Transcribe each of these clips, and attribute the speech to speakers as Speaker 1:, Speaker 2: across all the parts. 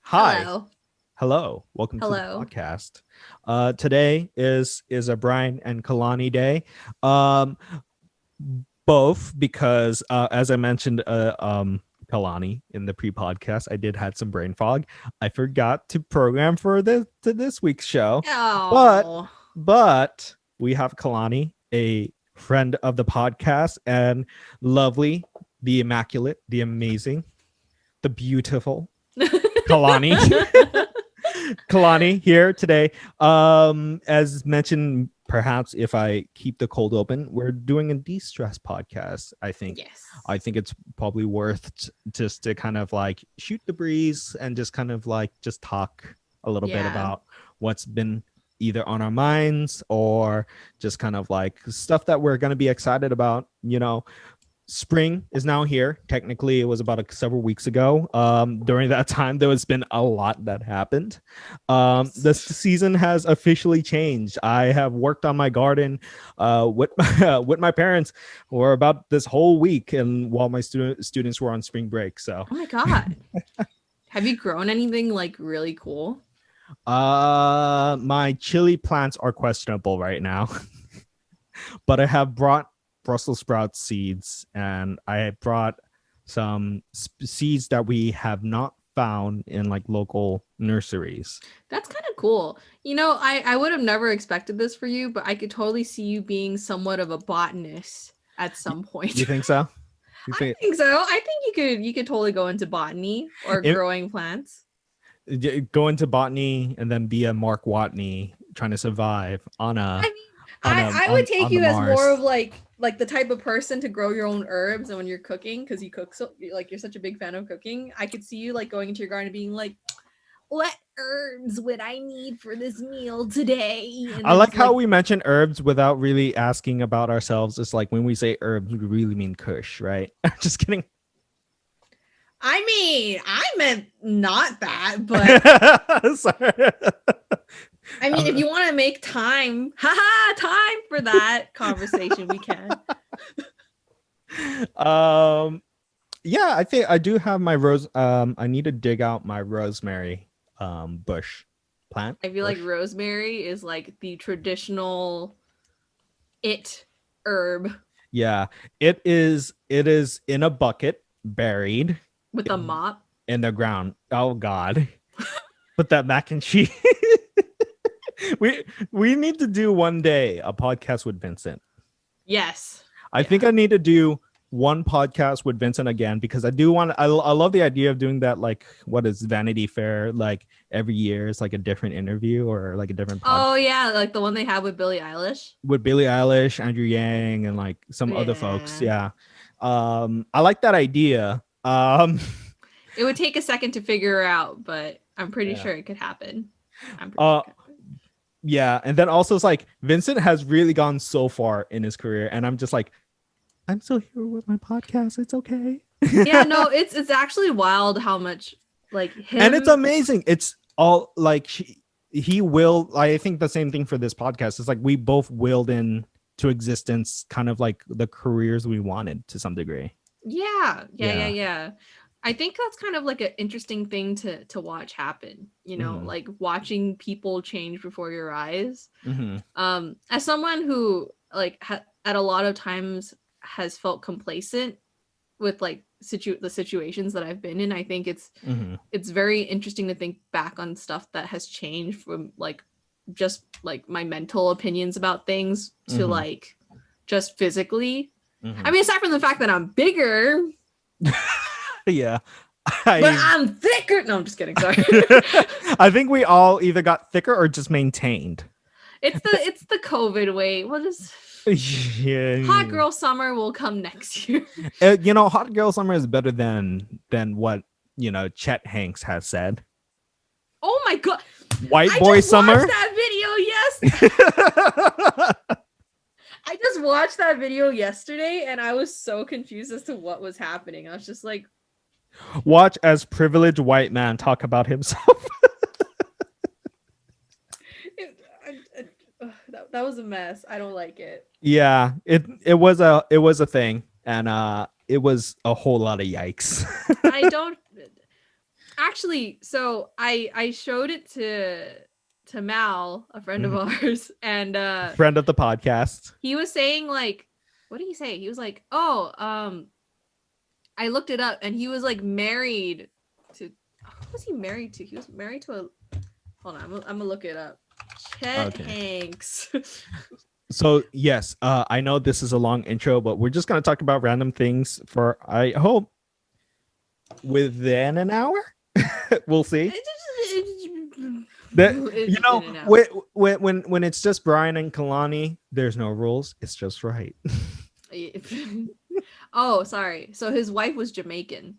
Speaker 1: Hi.
Speaker 2: Hello.
Speaker 1: Hello. Welcome to the
Speaker 2: Hello.
Speaker 1: podcast. Today is a Bryan and Kalani day. Um, both because as I mentioned Kalani in the pre-podcast, I did had some brain fog. I forgot to program for this week's show. But
Speaker 2: Oh,
Speaker 1: but we have Kalani, a friend of the podcast, and lovely, the immaculate, the amazing, the beautiful Kalani. Kalani here today. As mentioned, perhaps if I keep the cold open, we're doing a de-stress podcast. I think.
Speaker 2: yes.
Speaker 1: I think it's probably worth just to kind of like shoot the breeze and just kind of like just talk a little bit
Speaker 2: Yeah.
Speaker 1: about what's been either on our minds or just kind of like stuff that we're going to be excited about. Spring is now here. Technically, it was about several weeks ago. During that time, there has been a lot that happened.
Speaker 2: Yes.
Speaker 1: This season has officially changed. I have worked on my garden with with my parents for about this whole week, and while my students were on spring break. So,
Speaker 2: Oh my God. Have you grown anything like really cool?
Speaker 1: my chili plants are questionable right now, but I have brought Brussels sprout seeds, and I brought some seeds that we have not found in like local nurseries.
Speaker 2: That's kind of cool. I would have never expected this for you, but I could totally see you being somewhat of a botanist at some point.
Speaker 1: You think so? You
Speaker 2: I
Speaker 1: think
Speaker 2: think so. I think you could totally go into botany or
Speaker 1: it,
Speaker 2: growing plants.
Speaker 1: go into botany and then be a Mark Watney trying to survive on
Speaker 2: I
Speaker 1: a
Speaker 2: mean, I would take
Speaker 1: on the
Speaker 2: you as more
Speaker 1: Mars?
Speaker 2: of like the type of person to grow your own herbs, and when you're cooking, because you cook so like you're such a big fan of cooking, I could see you like going into your garden and being like, "What herbs would I need for this meal today?" And
Speaker 1: I
Speaker 2: then
Speaker 1: like
Speaker 2: just
Speaker 1: how
Speaker 2: like,
Speaker 1: we mention herbs without really asking about ourselves. It's like when we say herbs, we really mean Kush, right? Just kidding.
Speaker 2: I mean, I meant not that, but
Speaker 1: Sorry.
Speaker 2: I mean, if you want to make time, haha, time for that conversation, we can.
Speaker 1: um yeah, I think I do have my rose. I need to dig out my rosemary bush plant
Speaker 2: I feel like
Speaker 1: bush.
Speaker 2: rosemary is like the traditional it herb
Speaker 1: Yeah, it is in a bucket buried
Speaker 2: with a
Speaker 1: in,
Speaker 2: mop.
Speaker 1: in the ground. Oh god. Put that mac and cheese. We need to do one day a podcast with Vincent.
Speaker 2: Yes.
Speaker 1: I think
Speaker 2: Yeah.
Speaker 1: I need to do one podcast with Vincent again because I do want. I love the idea of doing that. Like, what is Vanity Fair? Like every year, it's like a different interview or like a different pod
Speaker 2: Oh yeah, like the one they have with Billie Eilish.
Speaker 1: with Billie Eilish, Andrew Yang, and like some other folks.
Speaker 2: Yeah.
Speaker 1: Yeah, I like that idea.
Speaker 2: It would take a second to figure out, but I'm pretty
Speaker 1: Yeah.
Speaker 2: sure it could happen. I'm pretty sure
Speaker 1: Uh,
Speaker 2: it could happen.
Speaker 1: yeah, and then also it's like Vincent has really gone so far in his career, and I'm just like, I'm still here with my podcast. It's okay.
Speaker 2: Yeah, no, it's actually wild how much like
Speaker 1: And it's
Speaker 2: him.
Speaker 1: amazing. It's all like he will. I think the same thing for this podcast. It's like we both willed in to existence, kind of like the careers we wanted to some degree.
Speaker 2: Yeah.
Speaker 1: Yeah.
Speaker 2: I think that's kind of like an interesting thing to watch happen,
Speaker 1: Hmm.
Speaker 2: like watching people change before your eyes.
Speaker 1: Hmm.
Speaker 2: As someone who like at a lot of times has felt complacent with like the situations that I've been in, I think
Speaker 1: Hmm.
Speaker 2: it's very interesting to think back on stuff that has changed from like just like my mental opinions about things to
Speaker 1: Hmm.
Speaker 2: like just physically. I
Speaker 1: Hmm.
Speaker 2: mean, aside from the fact that I'm bigger,
Speaker 1: Yeah.
Speaker 2: but
Speaker 1: I
Speaker 2: I'm thicker. No, I'm just kidding. Sorry.
Speaker 1: I think we all either got thicker or just maintained.
Speaker 2: It's the COVID weight. We'll just
Speaker 1: Yeah.
Speaker 2: hot girl summer will come next year.
Speaker 1: Hot girl summer is better than what Chet Hanks has said.
Speaker 2: Oh my god.
Speaker 1: White
Speaker 2: I
Speaker 1: boy
Speaker 2: just
Speaker 1: summer.
Speaker 2: watched that video. I just watched that video yesterday and I was so confused as to what was happening. I was just like,
Speaker 1: Watch as privileged white man talk about himself.
Speaker 2: that was a mess. I don't like it.
Speaker 1: Yeah, it was a thing, and it was a whole lot of yikes.
Speaker 2: I don't. Actually, so I showed it to Mal, a friend of
Speaker 1: Mhm.
Speaker 2: ours, and
Speaker 1: Friend of the podcast.
Speaker 2: he was saying like, what did he say? He was like, "Oh, I looked it up, and he was like married to who was he married to? He was married to a hold on, I'm gonna look it up. Chet
Speaker 1: Okay.
Speaker 2: Hanks.
Speaker 1: So yes, I know this is a long intro, but we're just gonna talk about random things for I hope within an hour. We'll see. That
Speaker 2: It's in and out.
Speaker 1: when it's just Bryan and Kalani, there's no rules. It's just right.
Speaker 2: Oh, sorry. So his wife was Jamaican.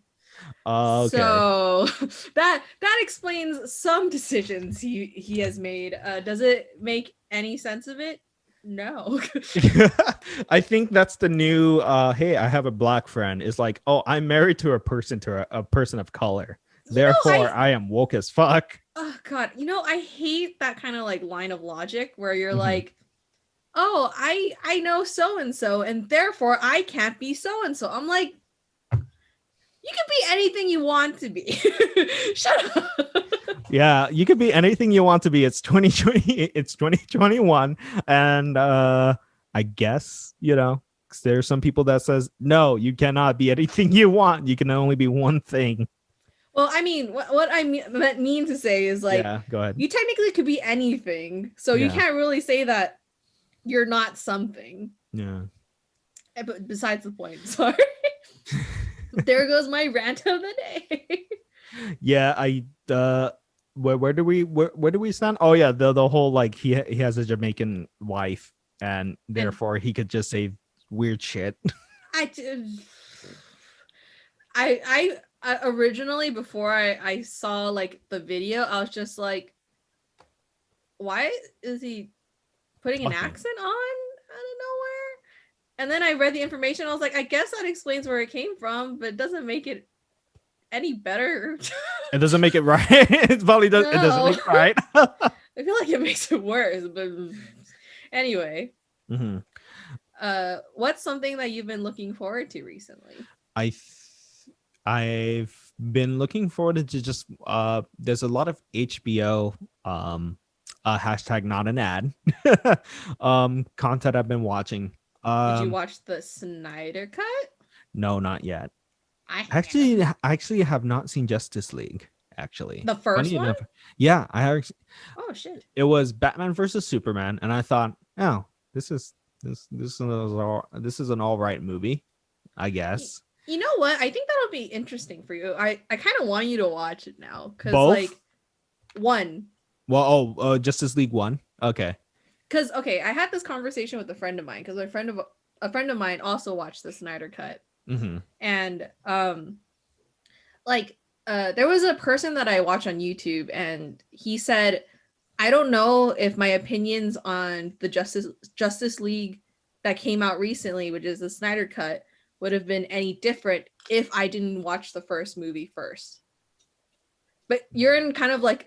Speaker 1: Okay.
Speaker 2: So that explains some decisions he has made. Does it make any sense of it? No.
Speaker 1: I think that's the new hey, I have a black friend. Is like, oh, I'm married to a person of color. Therefore, I am woke as fuck.
Speaker 2: Oh god, I hate that kind of like line of logic where you're
Speaker 1: Mhm.
Speaker 2: like, oh, I know so and so, and therefore I can't be so and so. I'm like, you can be anything you want to be. Shut up.
Speaker 1: Yeah, you could be anything you want to be. It's 2020, it's 2021, and I guess, there's some people that says, no, you cannot be anything you want. You can only be one thing.
Speaker 2: Well, I mean, what I mean to say is like,
Speaker 1: Yeah, go ahead.
Speaker 2: you technically could be anything, so you
Speaker 1: Yeah.
Speaker 2: can't really say that you're not something.
Speaker 1: Yeah.
Speaker 2: But besides the point, sorry. There goes my rant of the day.
Speaker 1: Yeah, where do we stand? Oh yeah, the whole like he has a Jamaican wife and therefore he could just say weird shit.
Speaker 2: I originally, before I saw like the video, I was just like, why is he putting an accent on out of nowhere? And then I read the information. I was like, I guess that explains where it came from, but it doesn't make it any better.
Speaker 1: It doesn't make it right. It probably does. It doesn't make it right.
Speaker 2: I feel like it makes it worse. But anyway, what's something that you've been looking forward to recently?
Speaker 1: I've been looking forward to just there's a lot of HBO hashtag not an ad content I've been watching.
Speaker 2: Did you watch the Snyder Cut?
Speaker 1: No, not yet.
Speaker 2: I
Speaker 1: actually have not seen Justice League. Actually,
Speaker 2: the first one.
Speaker 1: Yeah, I have.
Speaker 2: Oh shit!
Speaker 1: It was Batman versus Superman, and I thought, oh, this is an all right movie, I guess.
Speaker 2: You know what? I think that'll be interesting for you. I kind of want you to watch it now because like one.
Speaker 1: Well, Justice League 1. Okay.
Speaker 2: Because I had this conversation with a friend of mine because a friend of mine also watched the Snyder Cut, and there was a person that I watch on YouTube, and he said, I don't know if my opinions on the Justice League that came out recently, which is the Snyder Cut, would have been any different if I didn't watch the first movie first. But you're in kind of like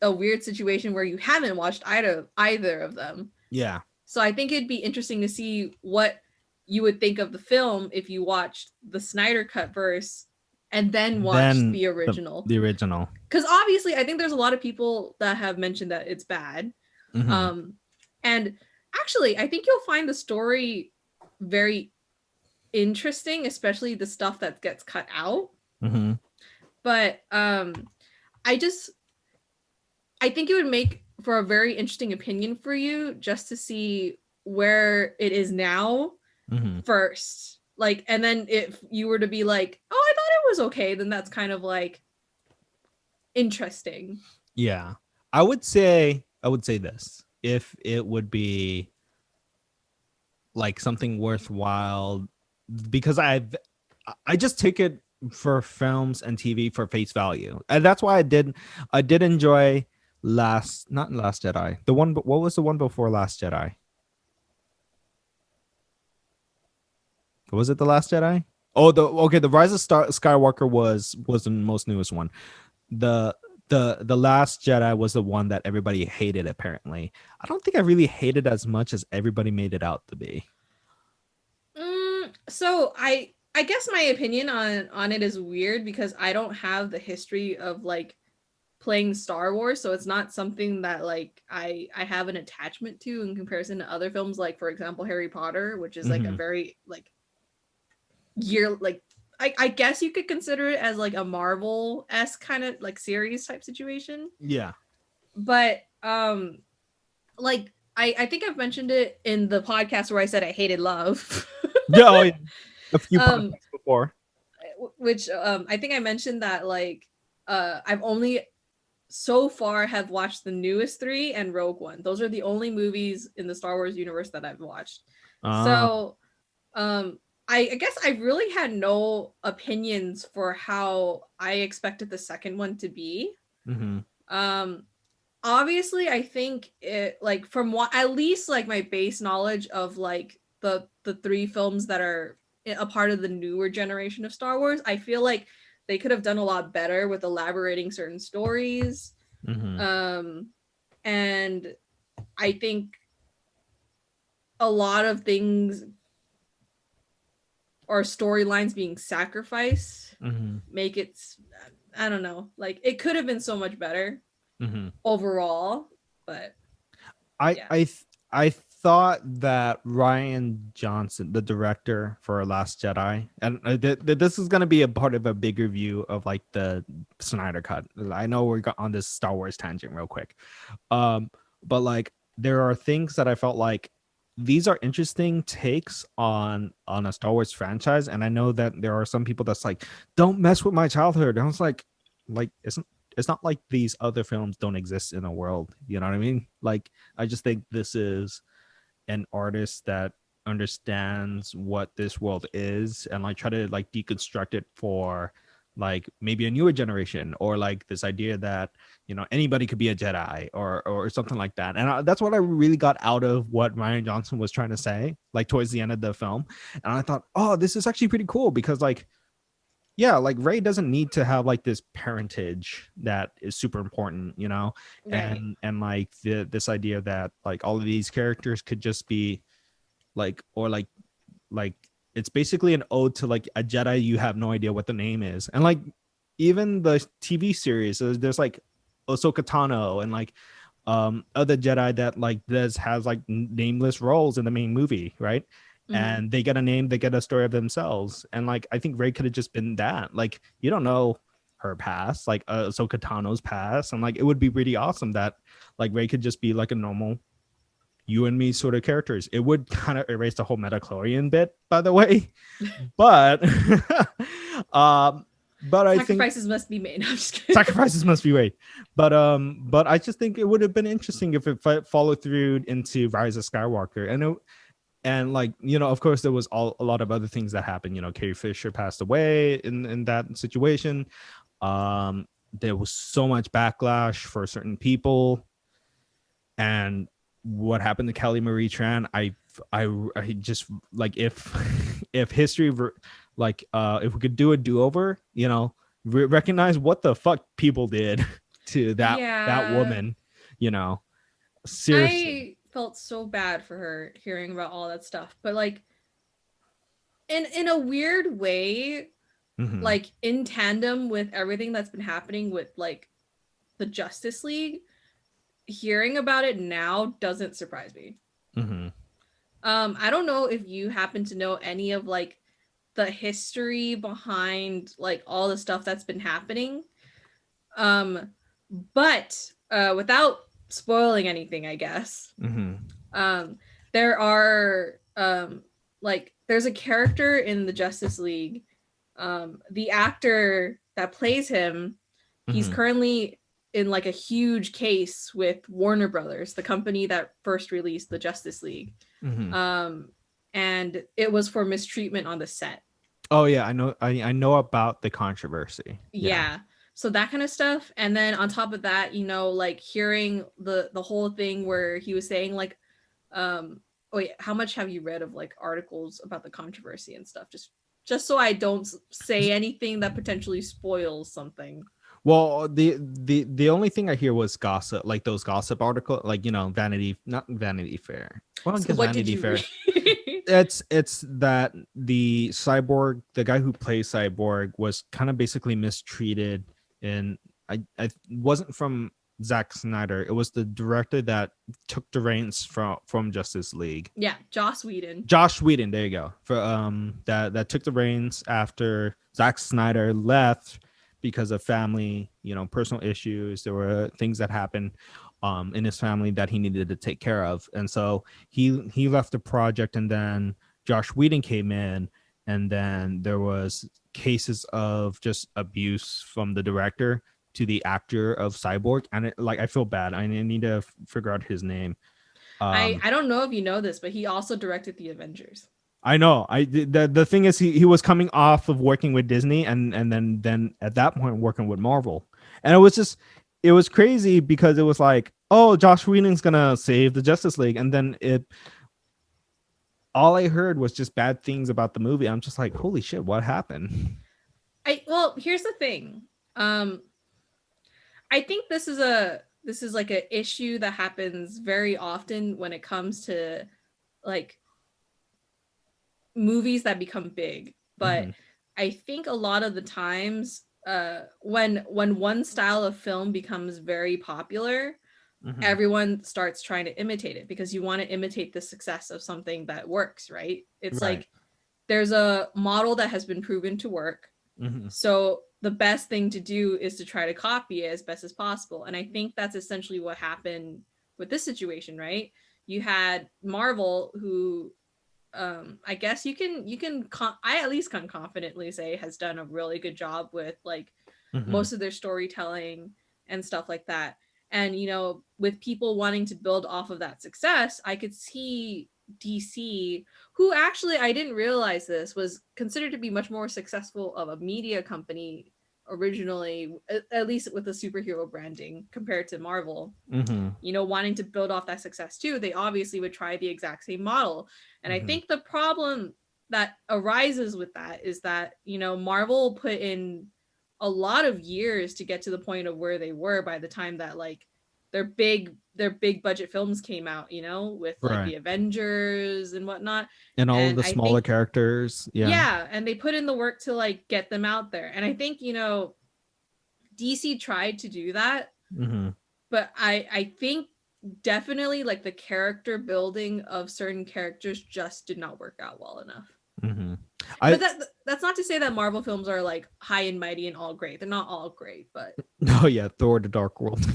Speaker 2: a weird situation where you haven't watched either of them.
Speaker 1: Yeah.
Speaker 2: So I think it'd be interesting to see what you would think of the film if you watched the Snyder Cut verse and then watched the original.
Speaker 1: The original.
Speaker 2: Because obviously, I think there's a lot of people that have mentioned that it's bad. And actually, I think you'll find the story very interesting, especially the stuff that gets cut out. But I think it would make for a very interesting opinion for you just to see where it is now first. Like, and then if you were to be like, oh, I thought it was okay, then that's kind of like interesting.
Speaker 1: Yeah. I would say this. If it would be like something worthwhile, because I just take it for films and TV for face value. And that's why I did enjoy not Last Jedi. The one, what was the one before Last Jedi? Was it The Last Jedi? Oh, the Rise of Skywalker was the most newest one. The Last Jedi was the one that everybody hated, apparently. I don't think I really hated as much as everybody made it out to be.
Speaker 2: So I I guess my opinion on it is weird because I don't have the history of like playing Star Wars, so it's not something that like I have an attachment to in comparison to other films, like for example Harry Potter, which is like a very like year like I guess you could consider it as like a Marvel-esque kind of like series type situation.
Speaker 1: Yeah.
Speaker 2: But like I think I've mentioned it in the podcast where I said I hated love.
Speaker 1: Yeah, oh, yeah. A few
Speaker 2: um
Speaker 1: podcasts before.
Speaker 2: which I think I mentioned that like I've only so far have watched the newest three and Rogue One. Those are the only movies in the Star Wars universe that I've watched. So I guess I really had no opinions for how I expected the second one to be. Obviously I think it like from what at least like my base knowledge of like the three films that are a part of the newer generation of Star Wars, I feel like they could have done a lot better with elaborating certain stories. And I think a lot of things or storylines being sacrificed make it, I don't know, like it could have been so much better overall. But
Speaker 1: I thought that Ryan Johnson, the director for Last Jedi, and this is going to be a part of a bigger view of like the Snyder Cut. I know we're on this Star Wars tangent real quick, but like there are things that I felt like these are interesting takes on a Star Wars franchise, and I know that there are some people that's like, don't mess with my childhood. And I was like it's not like these other films don't exist in a world, you know what I mean? Like I just think this is an artist that understands what this world is and like try to like deconstruct it for like maybe a newer generation, or like this idea that, you know, anybody could be a Jedi or something like that. And that's what I really got out of what Ryan Johnson was trying to say, like towards the end of the film. And I thought, oh, this is actually pretty cool because like, yeah, like Rey doesn't need to have like this parentage that is super important, you know.
Speaker 2: right.
Speaker 1: And like this idea that like all of these characters could just be like, or like it's basically an ode to like a Jedi you have no idea what the name is. And like even the TV series, there's like Ahsoka Tano and like other Jedi that like has like nameless roles in the main movie, right? And they get a name, they get a story of themselves. And like I think Rey could have just been that. Like you don't know her past, like Ahsoka Tano's past, and like it would be really awesome that like Rey could just be like a normal you and me sort of characters. It would kind of erase the whole metachlorian bit, by the way. But but I think
Speaker 2: sacrifices must be made. I'm just kidding.
Speaker 1: Sacrifices must be made. But I just think it would have been interesting if it followed through into Rise of Skywalker. And like, you know, of course there was a lot of other things that happened. You know, Carrie Fisher passed away in that situation. There was so much backlash for certain people, and what happened to Kelly Marie Tran, I just like if history like if we could do a do-over, you know, recognize what the fuck people did to that woman, you know. Seriously,
Speaker 2: I felt so bad for her hearing about all that stuff, but like in a weird way, like in tandem with everything that's been happening with like the Justice League, hearing about it now doesn't surprise me. I don't know if you happen to know any of like the history behind like all the stuff that's been happening, but without spoiling anything, I guess. There are like there's a character in the Justice League, the actor that plays him, he's currently in like a huge case with Warner Brothers, the company that first released the Justice League. And it was for mistreatment on the set.
Speaker 1: Oh yeah, I know about the controversy.
Speaker 2: Yeah. So that kind of stuff. And then on top of that, you know, like hearing the whole thing where he was saying like, wait, how much have you read of like articles about the controversy and stuff? Just so I don't say anything that potentially spoils something.
Speaker 1: Well, the only thing I hear was gossip, like those gossip articles, like, you know, not Vanity Fair. Well, I
Speaker 2: So
Speaker 1: guess
Speaker 2: what
Speaker 1: Vanity
Speaker 2: did you
Speaker 1: Fair.
Speaker 2: read?
Speaker 1: It's that the cyborg, the guy who plays Cyborg, was kind of basically mistreated, and I wasn't from Zack Snyder. It was the director that took the reins from Justice League.
Speaker 2: Yeah, Joss Whedon.
Speaker 1: Josh Whedon, there you go. For that took the reins after Zack Snyder left because of family, personal issues. There were things that happened in his family that he needed to take care of, and so he left the project, and then Josh Whedon came in, and then there was cases of just abuse from the director to the actor of Cyborg, and I feel bad. I need to figure out his name.
Speaker 2: I don't know if you know this, but he also directed the Avengers.
Speaker 1: I know. The thing is, he was coming off of working with Disney, and then at that point working with Marvel, and it was crazy because it was like, oh, Josh Whedon's gonna save the Justice League, and then all I heard was just bad things about the movie. I'm just like, holy shit, what happened?
Speaker 2: Well, here's the thing. I think this is like an issue that happens very often when it comes to like movies that become big. But I think a lot of the times when one style of film becomes very popular, everyone starts trying to imitate it because you want to imitate the success of something that works, right? It's like there's a model that has been proven to work. So the best thing to do is to try to copy it as best as possible. And I think that's essentially what happened with this situation, right? You had Marvel, who I guess I at least can confidently say has done a really good job with like most of their storytelling and stuff like that. And with people wanting to build off of that success, I could see DC, who actually, I didn't realize this, was considered to be much more successful of a media company originally, at least with the superhero branding compared to Marvel. Wanting to build off that success too, they obviously would try the exact same model. And I think the problem that arises with that is that Marvel put in a lot of years to get to the point of where they were by the time that like their big budget films came out, with like the Avengers and whatnot,
Speaker 1: and all of the smaller characters.
Speaker 2: And they put in the work to like get them out there. And I think DC tried to do that, but I think definitely like the character building of certain characters just did not work out well enough. But that's not to say that Marvel films are like high and mighty and all great. They're not all great, but
Speaker 1: Thor: The Dark World.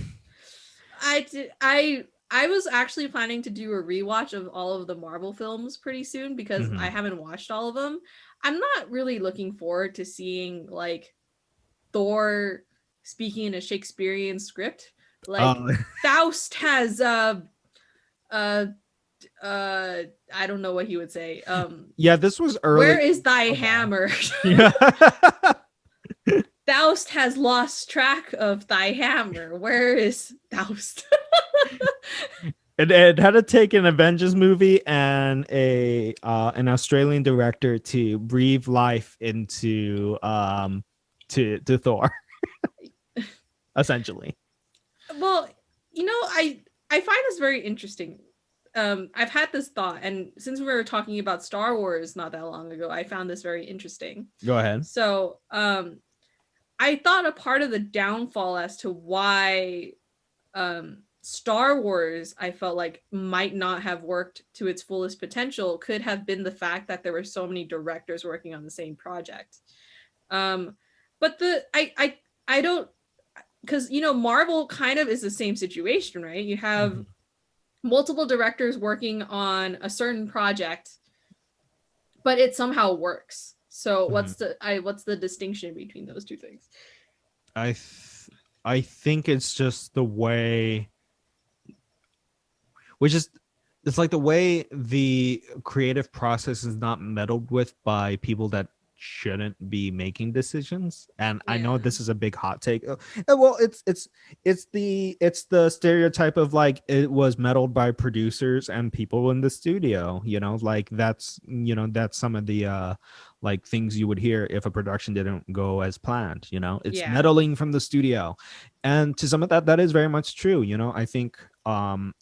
Speaker 2: I was actually planning to do a rewatch of all of the Marvel films pretty soon because I haven't watched all of them. I'm not really looking forward to seeing like Thor speaking in a Shakespearean script. Like Faust has I don't know what he would say.
Speaker 1: This was early.
Speaker 2: Where is thy hammer? Faust has lost track of thy hammer. Where is Faust?
Speaker 1: It had to take an Avengers movie and an Australian director to breathe life into to Thor, essentially.
Speaker 2: Well, I find this very interesting. I've had this thought, and since we were talking about Star Wars not that long ago, I found this very interesting.
Speaker 1: Go ahead.
Speaker 2: So, I thought a part of the downfall as to why Star Wars, I felt like, might not have worked to its fullest potential could have been the fact that there were so many directors working on the same project. But I don't, because Marvel kind of is the same situation, right? You have multiple directors working on a certain project, but it somehow works. So what's the distinction between those two things?
Speaker 1: I think it's just the way, it's like the way the creative process is not meddled with by people that shouldn't be making decisions. And I know this is a big hot take. Well, it's the stereotype of like it was meddled by producers and people in the studio, like that's some of the like things you would hear if a production didn't go as planned. It's meddling from the studio, and to some of that is very much true. I think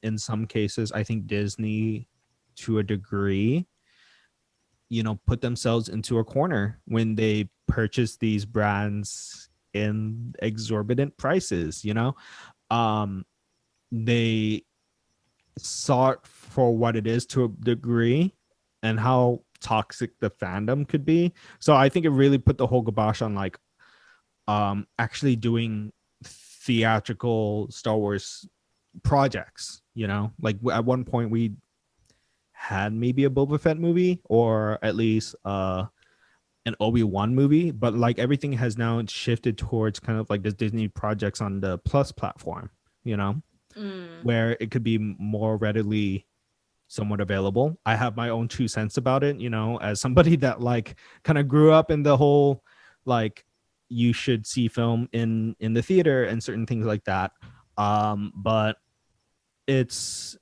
Speaker 1: in some cases, I think Disney to a degree put themselves into a corner when they purchase these brands in exorbitant prices. They saw it for what it is to a degree and how toxic the fandom could be. So I think it really put the whole kibosh on like actually doing theatrical Star Wars projects. Like at one point we had maybe a Boba Fett movie, or at least an Obi-Wan movie, but like everything has now shifted towards kind of like the Disney projects on the Plus platform, where it could be more readily somewhat available. I have my own 2 cents about it, as somebody that like kind of grew up in the whole like you should see film in the theater and certain things like that. But it's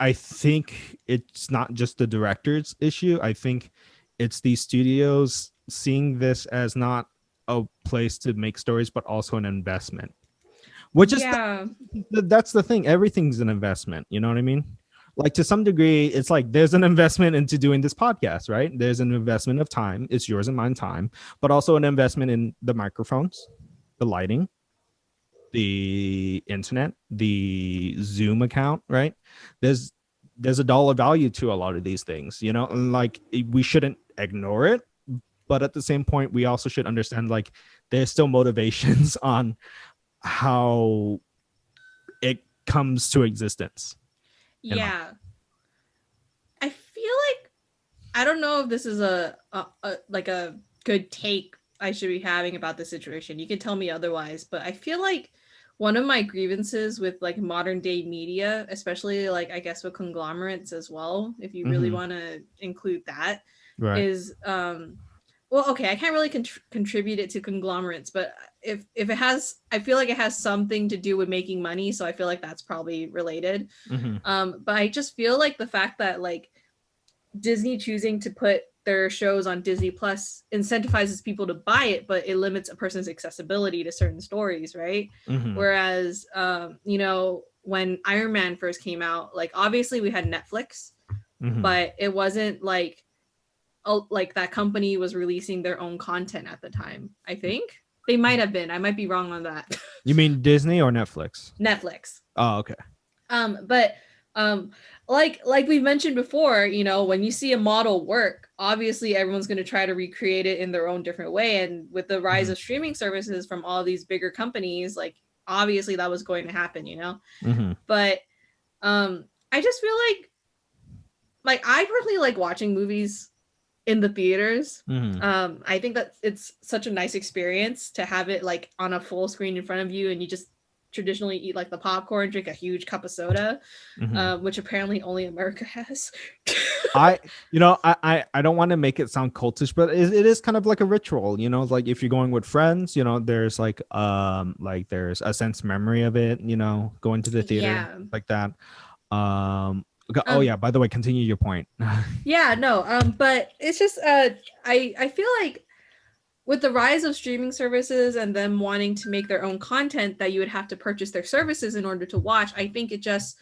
Speaker 1: I think it's not just the director's issue. I think it's these studios seeing this as not a place to make stories, but also an investment. Which is that's the thing. Everything's an investment. You know what I mean? Like to some degree, it's like there's an investment into doing this podcast, right? There's an investment of time. It's yours and mine time, but also an investment in the microphones, the lighting, the internet, the Zoom account, right? There's a dollar value to a lot of these things, and like we shouldn't ignore it, but at the same point, we also should understand like there's still motivations on how it comes to existence.
Speaker 2: Yeah. I feel like I don't know if this is a like a good take I should be having about the situation. You can tell me otherwise, but I feel like one of my grievances with like modern day media, especially like I guess with conglomerates as well, if you really want to include that, is well, okay, I can't really contribute it to conglomerates, but if it has, I feel like it has something to do with making money, so I feel like that's probably related. But I just feel like the fact that like Disney choosing to put their shows on Disney Plus incentivizes people to buy it, but it limits a person's accessibility to certain stories, right? Whereas, when Iron Man first came out, like obviously we had Netflix, but it wasn't like that company was releasing their own content at the time. I think they might have been. I might be wrong on that.
Speaker 1: You mean Disney or Netflix?
Speaker 2: Netflix.
Speaker 1: Oh, okay.
Speaker 2: But like we mentioned before, when you see a model work, obviously everyone's going to try to recreate it in their own different way. And with the rise of streaming services from all these bigger companies, like obviously that was going to happen, But I just feel like I personally like watching movies in the theaters. I think that it's such a nice experience to have it like on a full screen in front of you, and you just traditionally eat like the popcorn, drink a huge cup of soda, which apparently only America has.
Speaker 1: I don't want to make it sound cultish, but it is kind of like a ritual, like if you're going with friends, there's like there's a sense memory of it, going to the theater like that. Oh yeah, by the way, continue your point.
Speaker 2: But it's just I feel like with the rise of streaming services and them wanting to make their own content that you would have to purchase their services in order to watch, I think it just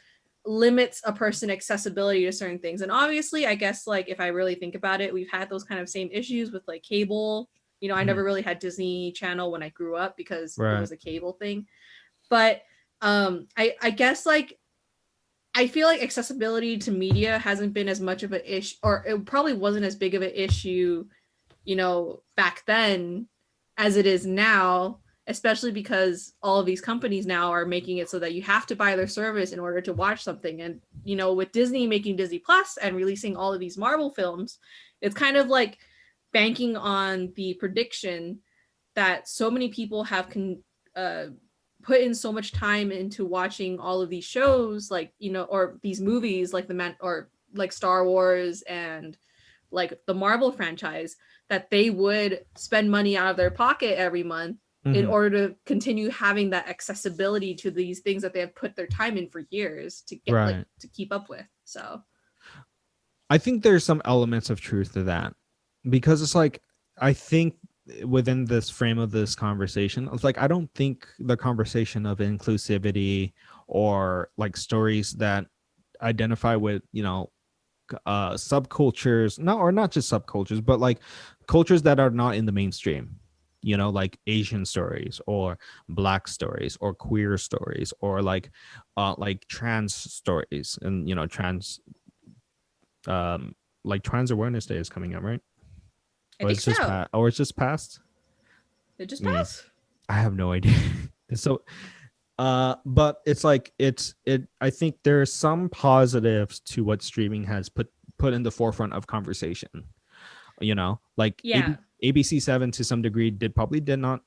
Speaker 2: limits a person accessibility to certain things. And obviously, I guess like if I really think about it, we've had those kind of same issues with like cable. I never really had Disney Channel when I grew up because it was a cable thing. But I guess like I feel like accessibility to media hasn't been as much of an issue, or it probably wasn't as big of an issue, back then as it is now, especially because all of these companies now are making it so that you have to buy their service in order to watch something. And, with Disney making Disney Plus and releasing all of these Marvel films, it's kind of like banking on the prediction that so many people have put in so much time into watching all of these shows, like, or these movies like or like Star Wars and like the Marvel franchise, that they would spend money out of their pocket every month in order to continue having that accessibility to these things that they have put their time in for years to get to keep up with. So
Speaker 1: I think there's some elements of truth to that, because it's like, I think within this frame of this conversation, it's like I don't think the conversation of inclusivity or like stories that identify with subcultures, not just subcultures, but like cultures that are not in the mainstream, like Asian stories or Black stories or queer stories or like trans stories. And trans like Trans Awareness Day is coming up, right?
Speaker 2: I think so.
Speaker 1: Or it's just passed.
Speaker 2: It just
Speaker 1: Mm,
Speaker 2: passed.
Speaker 1: I have no idea. So but it's like I think there are some positives to what streaming has put in the forefront of conversation. Like
Speaker 2: Yeah.
Speaker 1: ABC7 to some degree did not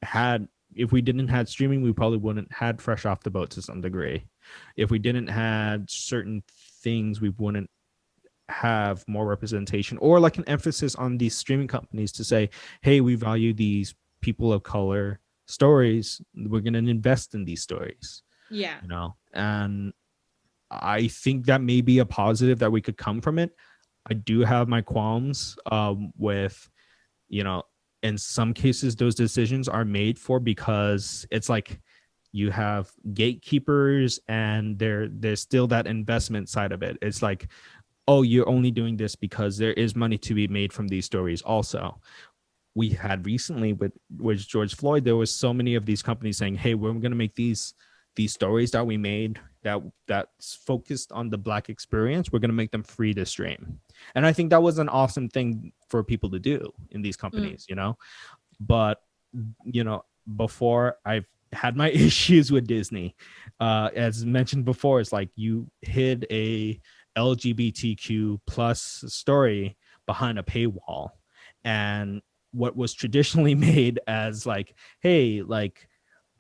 Speaker 1: had if we didn't had streaming, we probably wouldn't had Fresh Off the Boat to some degree. If we didn't had certain things, we wouldn't have more representation or like an emphasis on these streaming companies to say, hey, we value these people of color stories, we're going to invest in these stories.
Speaker 2: Yeah.
Speaker 1: And I think that may be a positive that we could come from it. I do have my qualms with in some cases those decisions are made for because it's like you have gatekeepers and there's still that investment side of it. It's like, oh, you're only doing this because there is money to be made from these stories also. We had recently with George Floyd, there was so many of these companies saying, hey, we're going to make these stories that we made that's focused on the Black experience, we're going to make them free to stream. And I think that was an awesome thing for people to do in these companies. But before, I've had my issues with Disney. As mentioned before, it's like you hid a LGBTQ plus story behind a paywall, and what was traditionally made as like, hey, like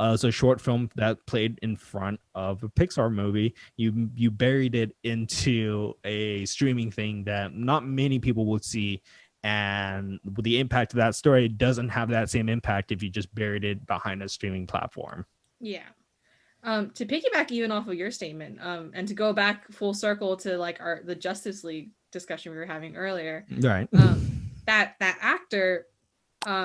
Speaker 1: as a short film that played in front of a Pixar movie, you buried it into a streaming thing that not many people would see, and the impact of that story doesn't have that same impact if you just buried it behind a streaming platform.
Speaker 2: Yeah. To piggyback even off of your statement, and to go back full circle to like the Justice League discussion we were having earlier,
Speaker 1: Right.
Speaker 2: That actor,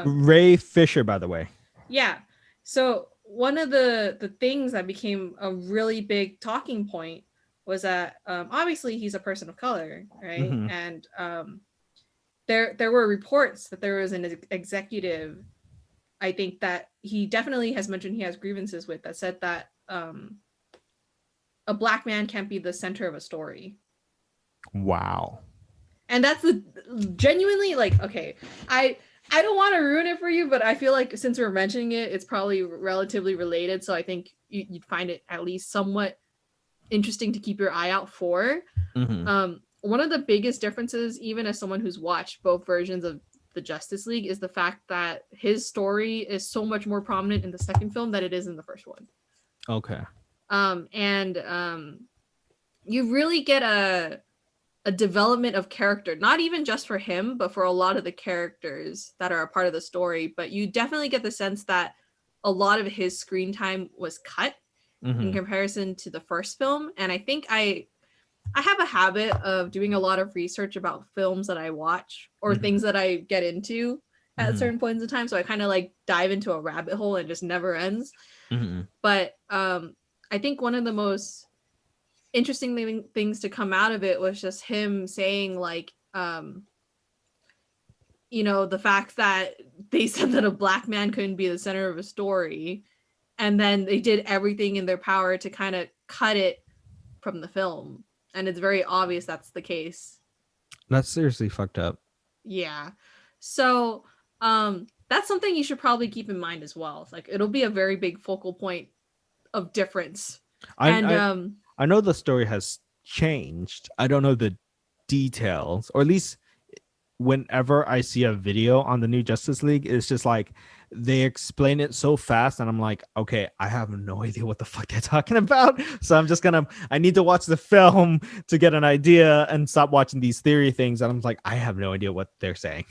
Speaker 1: Ray Fisher, by the way.
Speaker 2: Yeah. So one of the things that became a really big talking point was that obviously he's a person of color, right?
Speaker 1: Mm-hmm.
Speaker 2: And there were reports that there was an executive, I think that he definitely has mentioned he has grievances with, that said that a Black man can't be the center of a story.
Speaker 1: Wow.
Speaker 2: And that's genuinely like, okay, I don't want to ruin it for you, but I feel like since we're mentioning it, it's probably relatively related. So I think you'd find it at least somewhat interesting to keep your eye out for.
Speaker 1: Mm-hmm.
Speaker 2: One of the biggest differences, even as someone who's watched both versions of the Justice League, is the fact that his story is so much more prominent in the second film than it is in the first one.
Speaker 1: Okay.
Speaker 2: You really get a development of character, not even just for him, but for a lot of the characters that are a part of the story. But you definitely get the sense that a lot of his screen time was cut in comparison to the first film. And I think I have a habit of doing a lot of research about films that I watch or things that I get into at certain points in time. So I kind of like dive into a rabbit hole and just never ends. But I think one of the most interesting things to come out of it was just him saying like, the fact that they said that a Black man couldn't be the center of a story, and then they did everything in their power to kind of cut it from the film, and it's very obvious that's the case.
Speaker 1: That's seriously fucked up.
Speaker 2: Yeah. So that's something you should probably keep in mind as well. It's like it'll be a very big focal point of difference.
Speaker 1: I know the story has changed. I don't know the details, or at least whenever I see a video on the new Justice League, it's just like they explain it so fast, and I'm like, okay, I have no idea what the fuck they're talking about. So I need to watch the film to get an idea and stop watching these theory things. And I'm like, I have no idea what they're saying.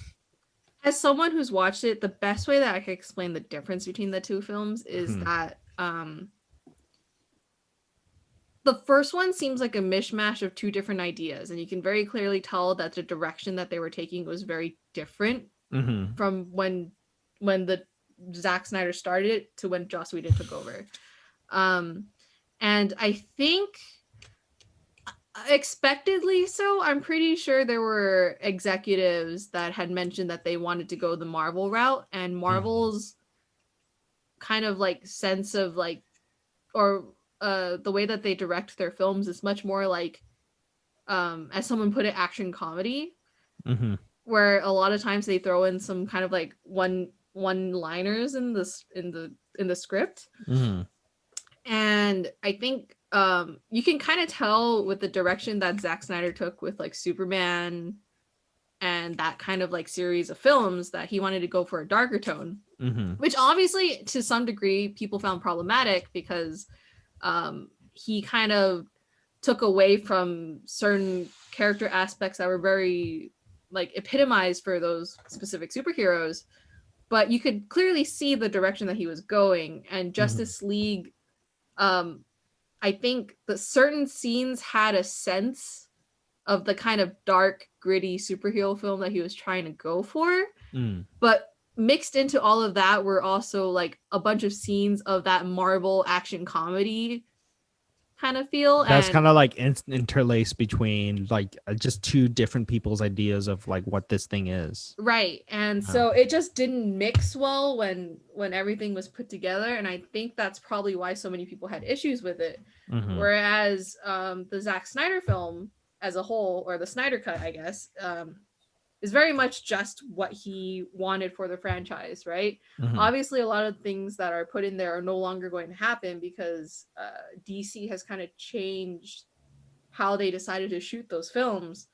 Speaker 2: As someone who's watched it, the best way that I can explain the difference between the two films is that the first one seems like a mishmash of two different ideas, and you can very clearly tell that the direction that they were taking was very different from when the Zack Snyder started it to when Joss Whedon took over. And I think Expectedly so. I'm pretty sure there were executives that had mentioned that they wanted to go the Marvel route, and Marvel's kind of like sense of like, or the way that they direct their films is much more like, as someone put it, action comedy,
Speaker 1: Mm-hmm.
Speaker 2: where a lot of times they throw in some kind of like one liners in this in the script.
Speaker 1: Mm-hmm.
Speaker 2: And I think you can kind of tell with the direction that Zack Snyder took with like Superman and that kind of like series of films that he wanted to go for a darker tone,
Speaker 1: Mm-hmm.
Speaker 2: which obviously to some degree people found problematic because he kind of took away from certain character aspects that were very like epitomized for those specific superheroes. But you could clearly see the direction that he was going, and
Speaker 1: Mm-hmm.
Speaker 2: Justice League, um, I think that certain scenes had a sense of the kind of dark, gritty superhero film that he was trying to go for.
Speaker 1: Mm.
Speaker 2: But mixed into all of that were also like a bunch of scenes of that Marvel action comedy kind of feel.
Speaker 1: That's kind
Speaker 2: And
Speaker 1: of like interlaced between like just two different people's ideas of like what this thing is.
Speaker 2: right. And
Speaker 1: Oh.
Speaker 2: so it just didn't mix well when everything was put together. And I think that's probably why so many people had issues with it.
Speaker 1: Mm-hmm.
Speaker 2: Whereas the Zack Snyder film as a whole, or the Snyder Cut, I guess, is very much just what he wanted for the franchise, right?
Speaker 1: Mm-hmm.
Speaker 2: Obviously, a lot of things that are put in there are no longer going to happen because DC has kind of changed how they decided to shoot those films.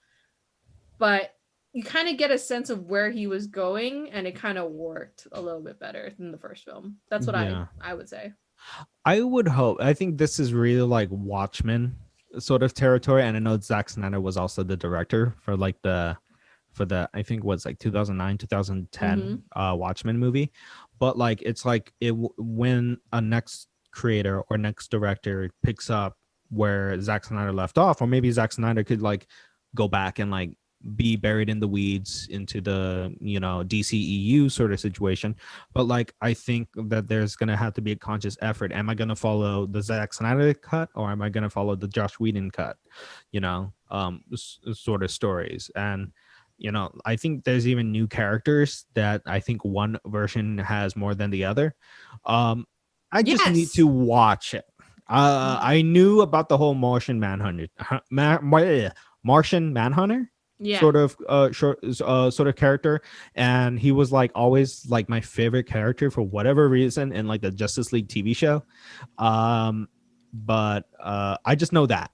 Speaker 2: But you kind of get a sense of where he was going, and it kind of worked a little bit better than the first film. That's what
Speaker 1: Yeah.
Speaker 2: I would say.
Speaker 1: I would hope. I think this is really like Watchmen sort of territory, and I know Zack Snyder was also the director for like the I think was like 2009 2010 Watchmen movie, but like it's like when a next creator or next director picks up where Zack Snyder left off, or maybe Zack Snyder could like go back and like be buried in the weeds into the DCEU sort of situation. But like I think that there's gonna have to be a conscious effort. Am I gonna follow the Zack Snyder cut, or am I gonna follow the Josh Whedon cut? Sort of stories. And I think there's even new characters that I think one version has more than the other. I just need
Speaker 2: Yes.
Speaker 1: to watch it. I knew about the whole Martian Manhunter, Martian Manhunter
Speaker 2: Yeah.
Speaker 1: sort of character, and he was like always like my favorite character for whatever reason in like the Justice League TV show. But I just know that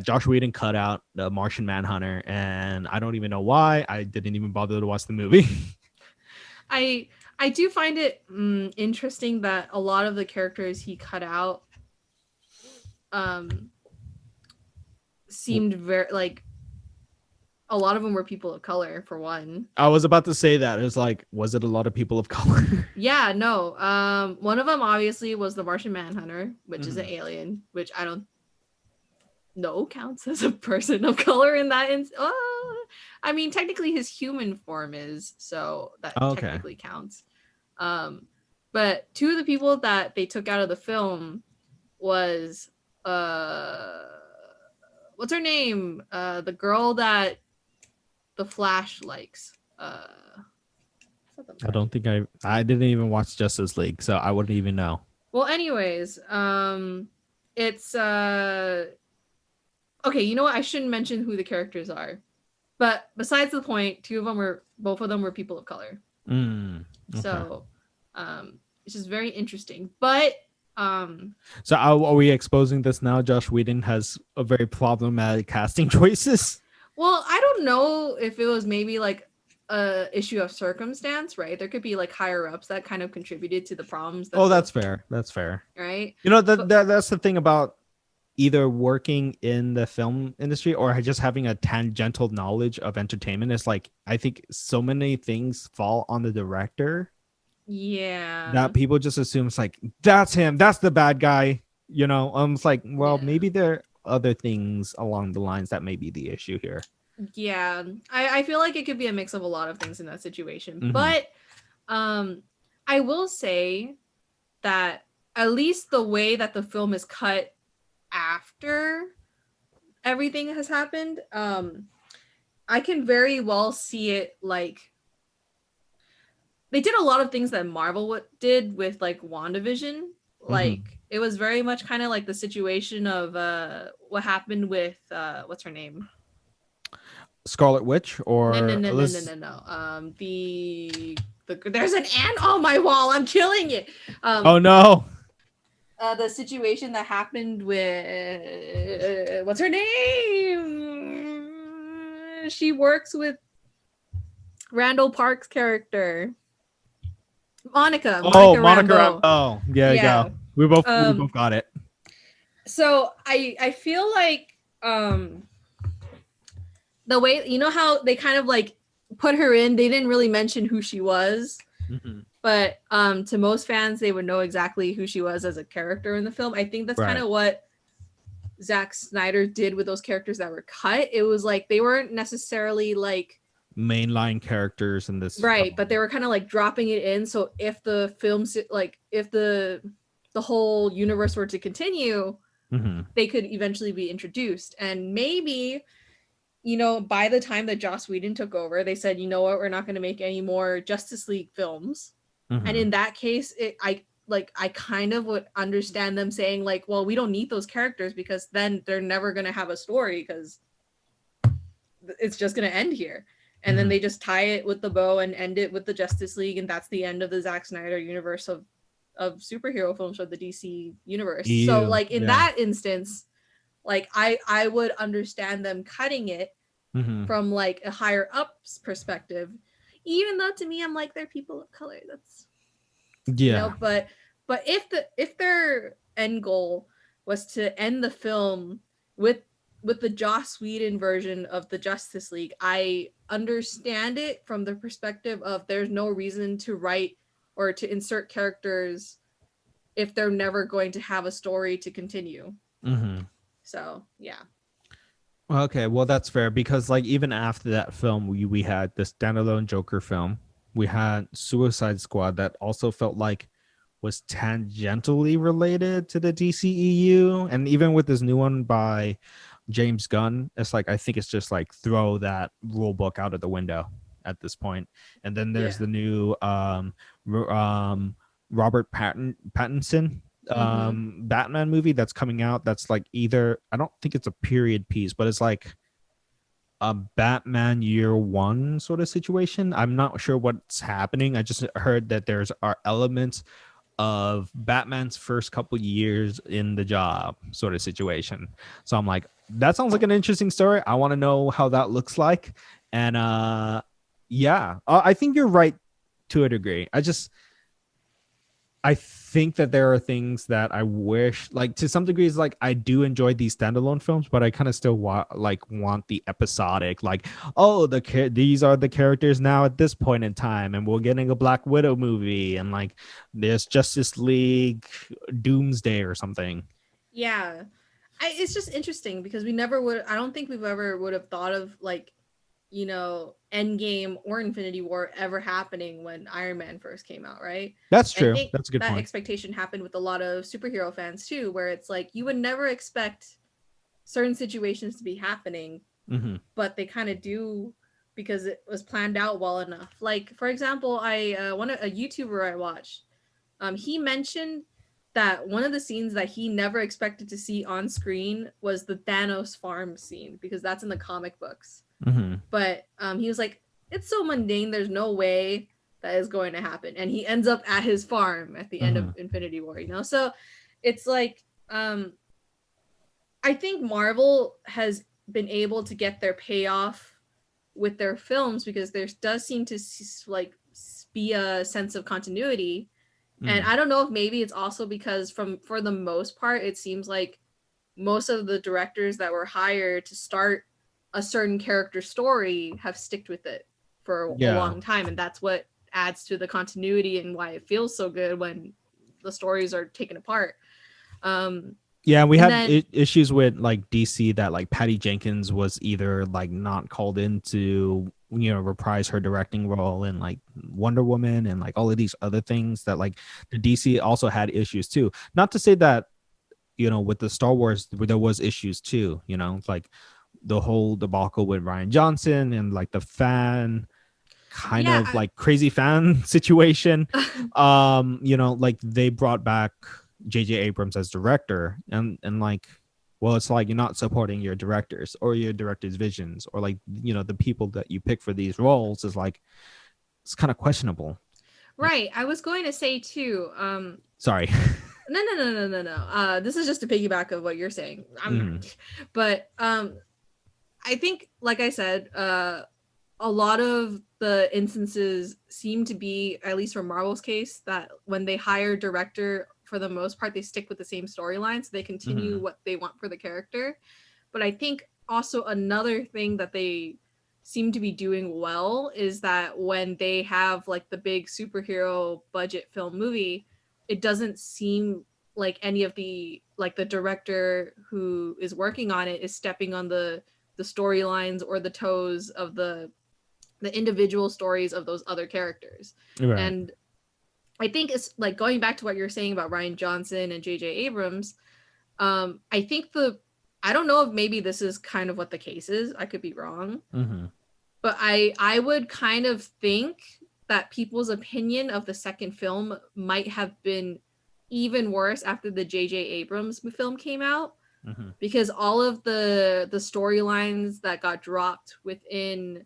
Speaker 1: Josh Whedon cut out the Martian Manhunter, and I don't even know why. I didn't even bother to watch the movie.
Speaker 2: I do find it interesting that a lot of the characters he cut out seemed very like a lot of them were people of color for one.
Speaker 1: I was about to say that. It was like, was it a lot of people of color?
Speaker 2: Yeah, no. One of them obviously was the Martian Manhunter, which is an alien, which I don't know counts as a person of color in that I mean, technically his human form is, so that technically counts. But two of the people that they took out of the film was what's her name? The girl that the Flash likes.
Speaker 1: I don't think I didn't even watch Justice League, so I wouldn't even know.
Speaker 2: Well, anyways, it's okay, you know what? I shouldn't mention who the characters are. But besides the point, both of them were people of color.
Speaker 1: Okay.
Speaker 2: So it's just very interesting. But
Speaker 1: so are we exposing this now? Josh Whedon has a very problematic casting choices.
Speaker 2: Well, I don't know if it was maybe like a issue of circumstance, right? There could be like higher ups that kind of contributed to the problems.
Speaker 1: That's fair. That's fair.
Speaker 2: Right.
Speaker 1: That's the thing about either working in the film industry or just having a tangential knowledge of entertainment. Is like, I think so many things fall on the director.
Speaker 2: Yeah.
Speaker 1: That people just assume it's like, that's him. That's the bad guy. It's like, well, maybe there are other things along the lines that may be the issue here.
Speaker 2: Yeah, I feel like it could be a mix of a lot of things in that situation. But I will say that at least the way that the film is cut after everything has happened, I can very well see it like they did a lot of things that Marvel did with like WandaVision. Like it was very much kind of like the situation of what happened with what's her name?
Speaker 1: Scarlet Witch or
Speaker 2: No. There's an ant on my wall. I'm killing it.
Speaker 1: Oh no.
Speaker 2: The situation that happened with what's her name? She works with Randall Park's character. Monica
Speaker 1: Monica
Speaker 2: Rambeau.
Speaker 1: Oh, yeah,
Speaker 2: Yeah.
Speaker 1: go. We both got it.
Speaker 2: So I feel like the way, you know how they kind of like put her in, they didn't really mention who she was. But to most fans, they would know exactly who she was as a character in the film. I think that's kind of what Zack Snyder did with those characters that were cut. It was like they weren't necessarily like
Speaker 1: mainline characters in this
Speaker 2: right
Speaker 1: film.
Speaker 2: But they were kind of like dropping it in, so if the films, like if the whole universe were to continue, they could eventually be introduced. And maybe, you know, by the time that Joss Whedon took over, they said, you know what, we're not going to make any more Justice League films. And in that case, I kind of would understand them saying like, well, we don't need those characters because then they're never going to have a story because it's just going to end here. And then they just tie it with the bow and end it with the Justice League, and that's the end of the Zack Snyder universe of superhero films for the DC universe. So like in that instance, like I would understand them cutting it from like a higher ups perspective, even though to me I'm like, they're people of color. That's you know, but if their end goal was to end the film with the Joss Whedon version of the Justice League, I understand it from the perspective of there's no reason to write or to insert characters if they're never going to have a story to continue. So yeah.
Speaker 1: Okay, well that's fair, because like even after that film, we had the standalone Joker film, we had Suicide Squad that also felt like was tangentially related to the DCEU, and even with this new one by James Gunn, it's like I think it's just like throw that rule book out of the window at this point. And then there's the new Robert Pattinson Batman movie that's coming out, that's like either, I don't think it's a period piece, but it's like a Batman year one sort of situation. I'm not sure what's happening. I just heard that there's are elements of Batman's first couple years in the job sort of situation. So I'm like, that sounds like an interesting story. I want to know how that looks like. And I think you're right to a degree. I think that there are things that I wish, like to some degrees, like I do enjoy these standalone films, but I kind of still want the episodic, like, oh, these are the characters now at this point in time, and we're getting a Black Widow movie, and like there's Justice League Doomsday or something.
Speaker 2: Yeah, it's just interesting because we never would. I don't think we've ever would have thought of like, you know, Endgame or Infinity War ever happening when Iron Man first came out, right?
Speaker 1: That's true. That's a good
Speaker 2: that
Speaker 1: point.
Speaker 2: Expectation happened with a lot of superhero fans too, where it's like you would never expect certain situations to be happening, but they kind of do because it was planned out well enough. Like, for example, a YouTuber I watched, he mentioned that one of the scenes that he never expected to see on screen was the Thanos farm scene, because that's in the comic books. But he was like, it's so mundane, there's no way that is going to happen, and he ends up at his farm at the end of Infinity War, you know. So it's like I think Marvel has been able to get their payoff with their films because there does seem to like be a sense of continuity. And I don't know if maybe it's also because for the most part, it seems like most of the directors that were hired to start a certain character story have sticked with it for a long time. And that's what adds to the continuity and why it feels so good when the stories are taken apart.
Speaker 1: Yeah, we had issues with like DC that like Patty Jenkins was either like not called in to, you know, reprise her directing role in like Wonder Woman and like all of these other things that like the DC also had issues too. Not to say that, with the Star Wars, there was issues too, like the whole debacle with Ryan Johnson and like the fan kind
Speaker 2: Yeah,
Speaker 1: of like crazy fan situation. Like they brought back JJ Abrams as director, and like, well, it's like you're not supporting your directors or your director's visions, or like, the people that you pick for these roles is like, it's kind of questionable.
Speaker 2: right. I was going to say too.
Speaker 1: Sorry.
Speaker 2: No. This is just a piggyback of what you're saying. But I think, like I said, a lot of the instances seem to be, at least for Marvel's case, that when they hire a director, for the most part, they stick with the same storyline, so they continue what they want for the character. But I think also another thing that they seem to be doing well is that when they have like the big superhero budget film movie, it doesn't seem like any of the director who is working on it is stepping on the storylines or the toes of the individual stories of those other characters. Right. And I think it's like going back to what you're saying about Ryan Johnson and JJ Abrams. I think I don't know if maybe this is kind of what the case is. I could be wrong. But I would kind of think that people's opinion of the second film might have been even worse after the JJ Abrams film came out. Because all of the storylines that got dropped within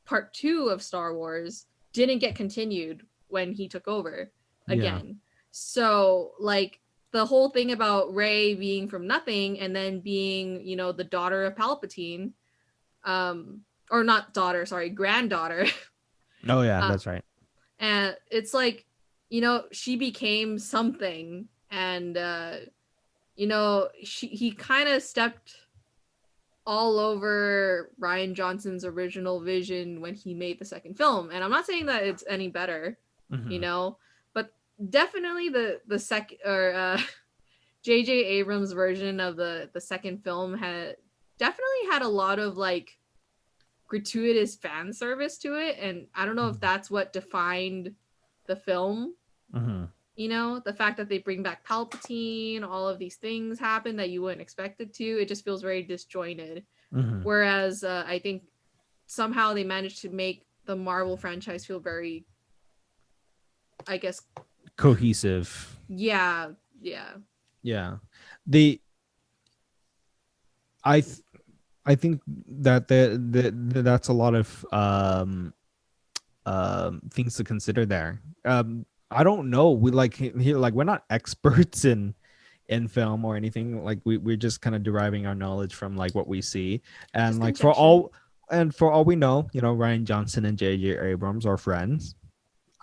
Speaker 2: part 2 of Star Wars didn't get continued when he took over again. Yeah. So like the whole thing about Rey being from nothing and then being, the daughter of Palpatine, or not daughter, sorry, granddaughter.
Speaker 1: Oh yeah, that's right.
Speaker 2: And it's like, she became something, and he kind of stepped all over Ryan Johnson's original vision when he made the second film. And I'm not saying that it's any better, but definitely the second, or JJ Abrams version of the second film definitely had a lot of like gratuitous fan service to it, and I don't know if that's what defined the film. The fact that they bring back Palpatine, all of these things happen that you wouldn't expect it to. It just feels very disjointed. Whereas I think somehow they managed to make the Marvel franchise feel very, I guess,
Speaker 1: cohesive.
Speaker 2: Yeah.
Speaker 1: I think that that's a lot of things to consider there. I don't know. We we're not experts in film or anything. Like we're just kind of deriving our knowledge from like what we see, and just like for all we know, Ryan Johnson and JJ Abrams are friends.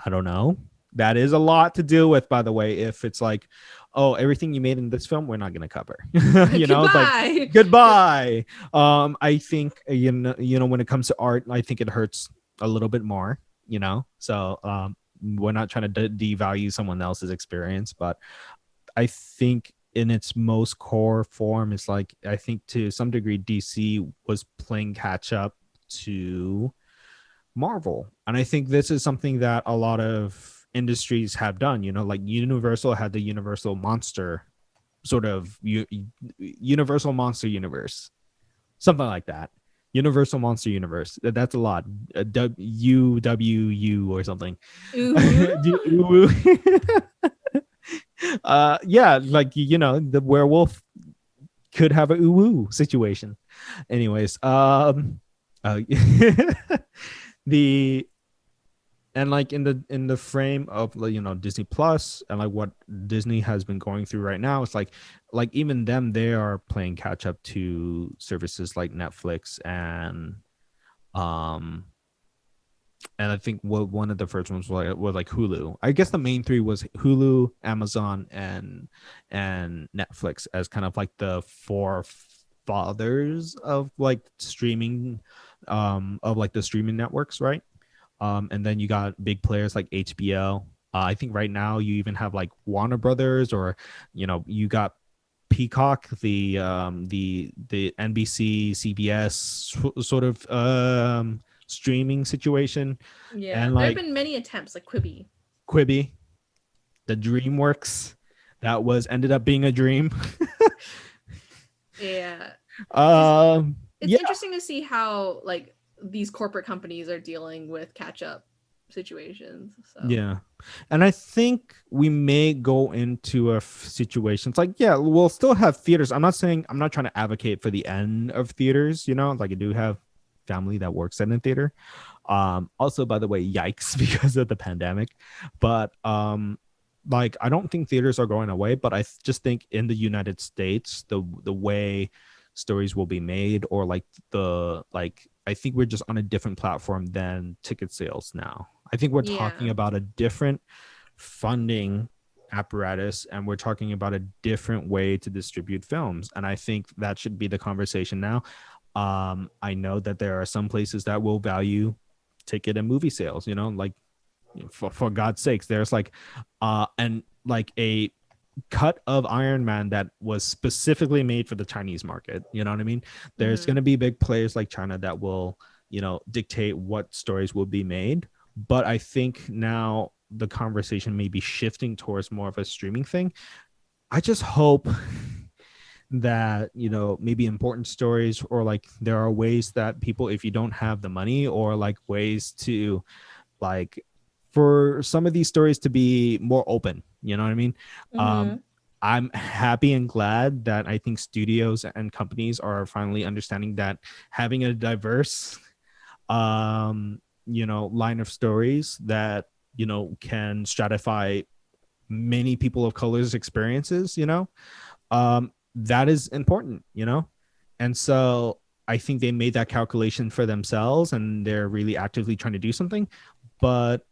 Speaker 1: I don't know. That is a lot to deal with, by the way. If it's like, oh, everything you made in this film, we're not going to cover. Like goodbye. I think when it comes to art, I think it hurts a little bit more. So we're not trying to devalue someone else's experience, but I think in its most core form, it's like, I think to some degree DC was playing catch up to Marvel, and I think this is something that a lot of industries have done. Like Universal had the Universal Monster sort of Universal Monster Universe, something like that. Universal Monster Universe. That's a lot. UWU or something. Yeah, like the werewolf could have a ooh situation. Anyways, and like in the frame of Disney Plus and like what Disney has been going through right now, it's like even them, they are playing catch up to services like Netflix and I think one of the first ones was like Hulu. I guess the main three was Hulu, Amazon, and Netflix as kind of like the forefathers of like streaming, of like the streaming networks, right? And then you got big players like HBO. I think right now you even have like Warner Brothers, or you got Peacock, the NBC, CBS sort of streaming situation.
Speaker 2: Yeah, and there have been many attempts, like Quibi,
Speaker 1: the DreamWorks, that was ended up being a dream.
Speaker 2: Yeah. It's
Speaker 1: Yeah,
Speaker 2: interesting to see how like these corporate companies are dealing with catch up situations. So
Speaker 1: yeah. And I think we may go into a situation. It's like, yeah, we'll still have theaters. I'm not trying to advocate for the end of theaters, you know, like I do have family that works in a theater. Also, by the way, yikes because of the pandemic. But like I don't think theaters are going away, but just think in the United States, the way stories will be made, or like I think we're just on a different platform than ticket sales now. I think we're talking
Speaker 2: yeah.
Speaker 1: about a different funding apparatus, and we're talking about a different way to distribute films. And I think that should be the conversation now. I know that there are some places that will value ticket and movie sales, you know, like for God's sakes, there's like and like a cut of Iron Man that was specifically made for the Chinese market. You know what I mean? There's going to be big players like China that will, you know, dictate what stories will be made. But I think now the conversation may be shifting towards more of a streaming thing. I just hope that, you know, maybe important stories, or like there are ways that people, if you don't have the money, or like ways to like for some of these stories to be more open, you know what I mean?
Speaker 2: Mm-hmm.
Speaker 1: I'm happy and glad that I think studios and companies are finally understanding that having a diverse you know, line of stories that, you know, can stratify many people of color's experiences, you know, that is important, you know. And so I think they made that calculation for themselves, and they're really actively trying to do something. But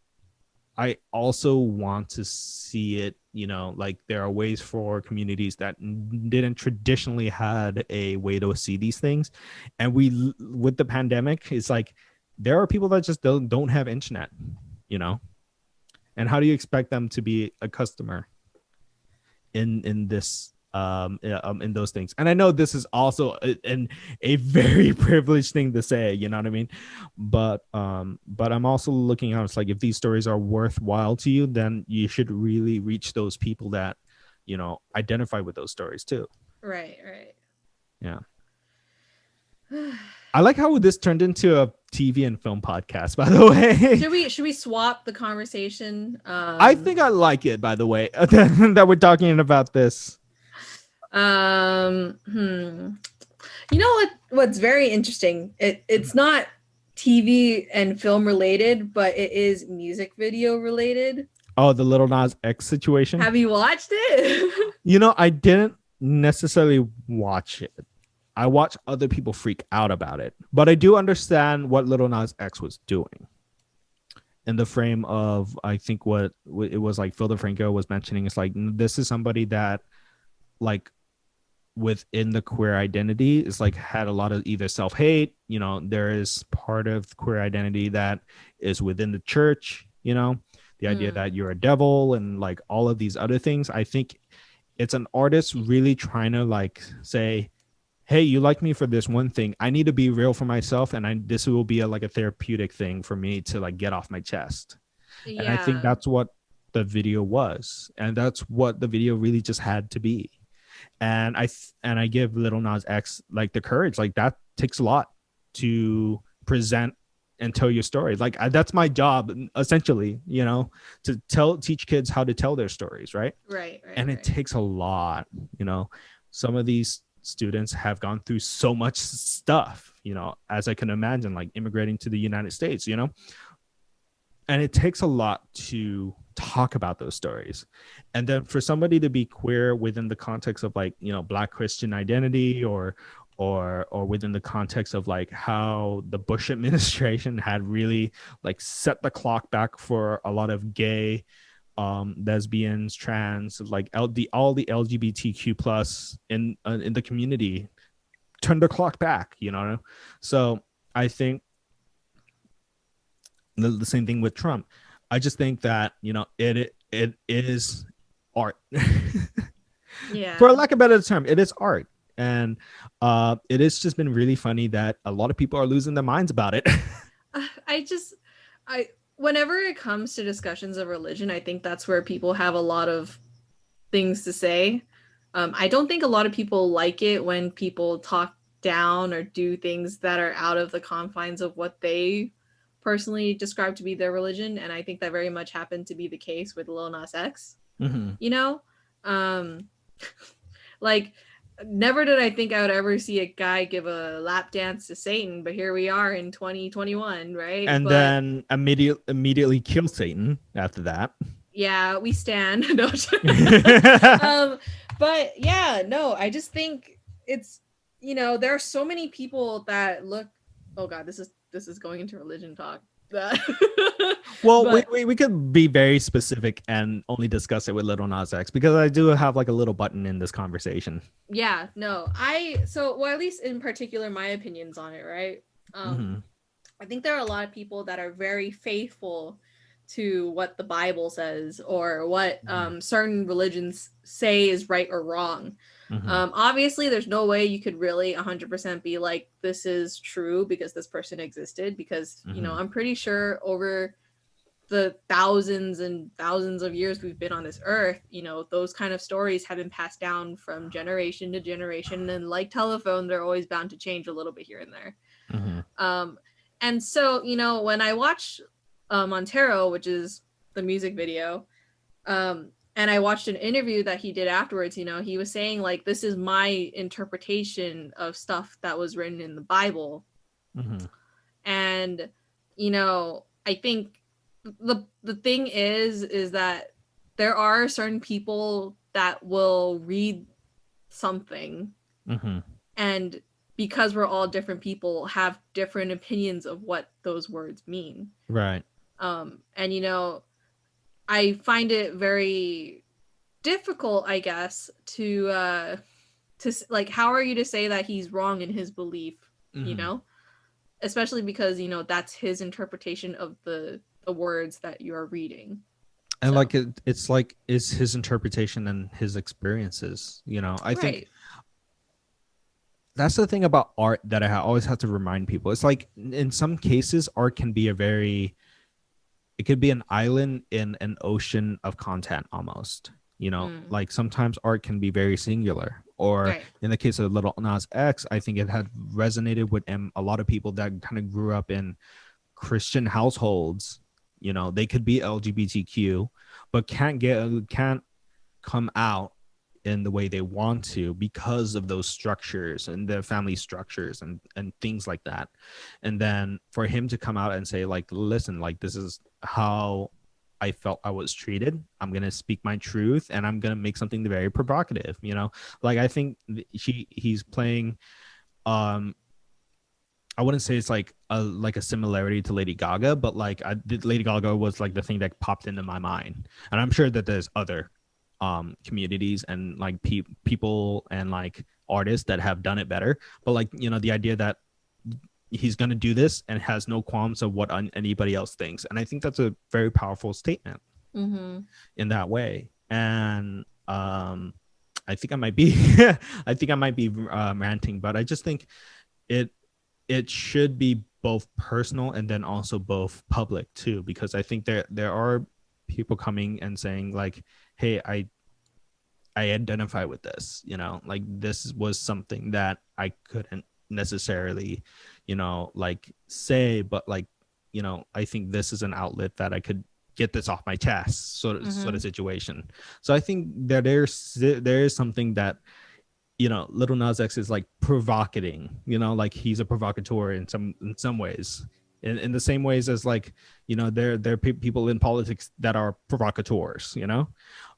Speaker 1: I also want to see it, you know, like there are ways for communities that didn't traditionally had a way to see these things. And with the pandemic, it's like there are people that just don't have internet, you know. And how do you expect them to be a customer in this in those things? And I know this is also a very privileged thing to say, you know what I mean? But I'm also looking out, it's like if these stories are worthwhile to you, then you should really reach those people that, you know, identify with those stories too.
Speaker 2: Right, right.
Speaker 1: Yeah, I like how this turned into a TV and film podcast, by the way.
Speaker 2: Should we swap the conversation?
Speaker 1: I think I like it, by the way, that we're talking about this.
Speaker 2: You know what's very interesting? It's not TV and film related, but it is music video related.
Speaker 1: Oh, the Little Nas X situation.
Speaker 2: Have you watched it?
Speaker 1: You know, I didn't necessarily watch it. I watch other people freak out about it, but I do understand what Little Nas X was doing in the frame of, I think what it was like Phil DeFranco was mentioning. It's like, this is somebody that like within the queer identity is like had a lot of either self-hate, you know, there is part of queer identity that is within the church, you know, the idea that you're a devil and like all of these other things. I think it's an artist really trying to like say, hey, you like me for this one thing, I need to be real for myself, and this will be like a therapeutic thing for me to like get off my chest.
Speaker 2: Yeah.
Speaker 1: And I think that's what the video was, and that's what the video really just had to be. And I give Little Nas X like the courage, like that takes a lot to present and tell your story. Like that's my job essentially, you know, to teach kids how to tell their stories, right?
Speaker 2: Right.
Speaker 1: And it
Speaker 2: right.
Speaker 1: takes a lot, you know. Some of these students have gone through so much stuff, you know, as I can imagine, like immigrating to the United States, you know, and it takes a lot to talk about those stories. And then for somebody to be queer within the context of like, you know, Black Christian identity, or within the context of like how the Bush administration had really like set the clock back for a lot of gay, lesbians, trans, like all the LGBTQ plus in the community, turned the clock back, you know. So I think the same thing with Trump. I just think that, you know, it is art.
Speaker 2: Yeah.
Speaker 1: For lack of a better term, it is art. And it has just been really funny that a lot of people are losing their minds about it.
Speaker 2: I whenever it comes to discussions of religion, I think that's where people have a lot of things to say. I don't think a lot of people like it when people talk down or do things that are out of the confines of what they personally describe to be their religion, and I think that very much happened to be the case with Lil Nas X.
Speaker 1: Mhm.
Speaker 2: You know, um, like never did I think I would ever see a guy give a lap dance to Satan, but here we are in 2021, right?
Speaker 1: And
Speaker 2: But
Speaker 1: then immediately kill Satan after that.
Speaker 2: yeah, we stand. No, but yeah, no, I just think it's, you know, there are so many people that look. Oh God, this is going into religion talk.
Speaker 1: Well,
Speaker 2: But
Speaker 1: we could be very specific and only discuss it with Little Nas X because I do have like a little button in this conversation.
Speaker 2: yeah, no, well, at least in particular, my opinions on it, right?
Speaker 1: Mhm.
Speaker 2: I think there are a lot of people that are very faithful to what the Bible says or what certain religions say is right or wrong.
Speaker 1: Mhm.
Speaker 2: Obviously, there's no way you could really 100% be like, this is true because this person existed. Because, you know,
Speaker 1: Mhm.
Speaker 2: I'm pretty sure over the thousands and thousands of years we've been on this earth, you know, those kind of stories have been passed down from generation to generation. And like telephone, they're always bound to change a little bit here and there.
Speaker 1: Mhm.
Speaker 2: And so, you know, when I watch Montero, which is the music video, and I watched an interview that he did afterwards, you know, he was saying like, this is my interpretation of stuff that was written in the Bible.
Speaker 1: Mhm.
Speaker 2: And, you know, I think the thing is that there are certain people that will read something,
Speaker 1: Mhm.
Speaker 2: and because we're all different people, have different opinions of what those words mean.
Speaker 1: Right.
Speaker 2: And you know, I find it very difficult, I guess, to like, how are you to say that he's wrong in his belief, you
Speaker 1: Mhm.
Speaker 2: know? Especially because, you know, that's his interpretation of the words that you're reading.
Speaker 1: And
Speaker 2: So,
Speaker 1: like it's like is his interpretation and his experiences, you know. I think
Speaker 2: right.
Speaker 1: that's the thing about art that I always have to remind people. It's like in some cases art can be it could be an island in an ocean of content almost, you know.
Speaker 2: Mm,
Speaker 1: Like sometimes art can be very singular, or
Speaker 2: right.
Speaker 1: in the case of Little Nas X, I think it had resonated with a lot of people that kind of grew up in Christian households. You know, they could be LGBTQ but can't come out in the way they want to because of those structures and the family structures and things like that. And then for him to come out and say like, listen, like this is how I felt I was treated, I'm gonna speak my truth and I'm gonna make something very provocative, you know. Like I think he's playing um I wouldn't say it's like a similarity to Lady Gaga, but like Lady Gaga was like the thing that popped into my mind, and I'm sure that there's other communities and like people and like artists that have done it better. But like, you know, the idea that he's gonna do this and has no qualms of what anybody else thinks, and I think that's a very powerful statement
Speaker 2: Mm-hmm.
Speaker 1: in that way. And I think I might be I think I might be ranting, but I just think it it should be both personal and then also both public too, because I think there are people coming and saying like, hey, I identify with this, you know, like this was something that I couldn't necessarily, you know, like say, but like, you know, I think this is an outlet that I could get this off my chest, sort
Speaker 2: Mm-hmm.
Speaker 1: of situation. So I think that there is something that, you know, Little Nas X is like provocating, you know, like he's a provocateur in some ways, in the same ways as like, you know, there are people in politics that are provocateurs, you know,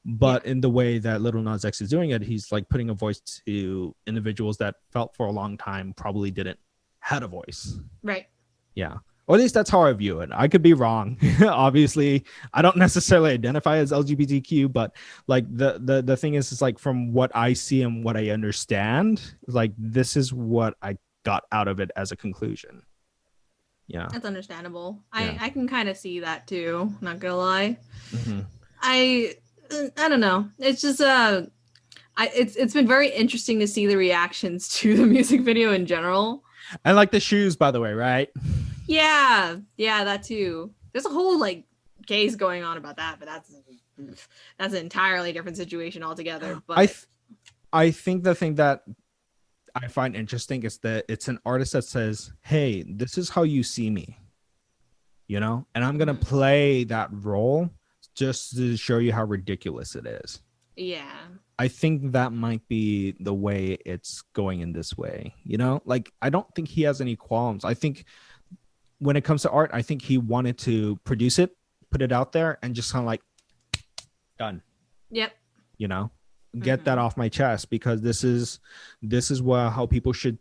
Speaker 2: Yeah.
Speaker 1: but in the way that Little Nas X is doing it, he's like putting a voice to individuals that felt for a long time probably didn't had a voice.
Speaker 2: Right.
Speaker 1: Yeah. Or at least that's how I view it. I could be wrong. Obviously, I don't necessarily identify as LGBTQ, but like the thing is like from what I see and what I understand, like this is what I got out of it as a conclusion. Yeah.
Speaker 2: That's understandable.
Speaker 1: Yeah.
Speaker 2: I can kind of see that too. Not gonna lie.
Speaker 1: Mm-hmm.
Speaker 2: I I don't know. It's just it's been very interesting to see the reactions to the music video in general.
Speaker 1: And like the shoes, by the way, right?
Speaker 2: Yeah, that too. There's a whole like case going on about that, but that's an entirely different situation altogether.
Speaker 1: I
Speaker 2: But
Speaker 1: th- I think the thing that I find interesting is that it's an artist that says, "Hey, this is how you see me," you know, and I'm gonna play that role just to show you how ridiculous it is.
Speaker 2: yeah.
Speaker 1: I think that might be the way it's going in this way, you know? Like, I don't think he has any qualms. I think when it comes to art, I think he wanted to produce it, put it out there, and just kind of like, done,
Speaker 2: Yep.
Speaker 1: you know? Get that off my chest because this is what how people should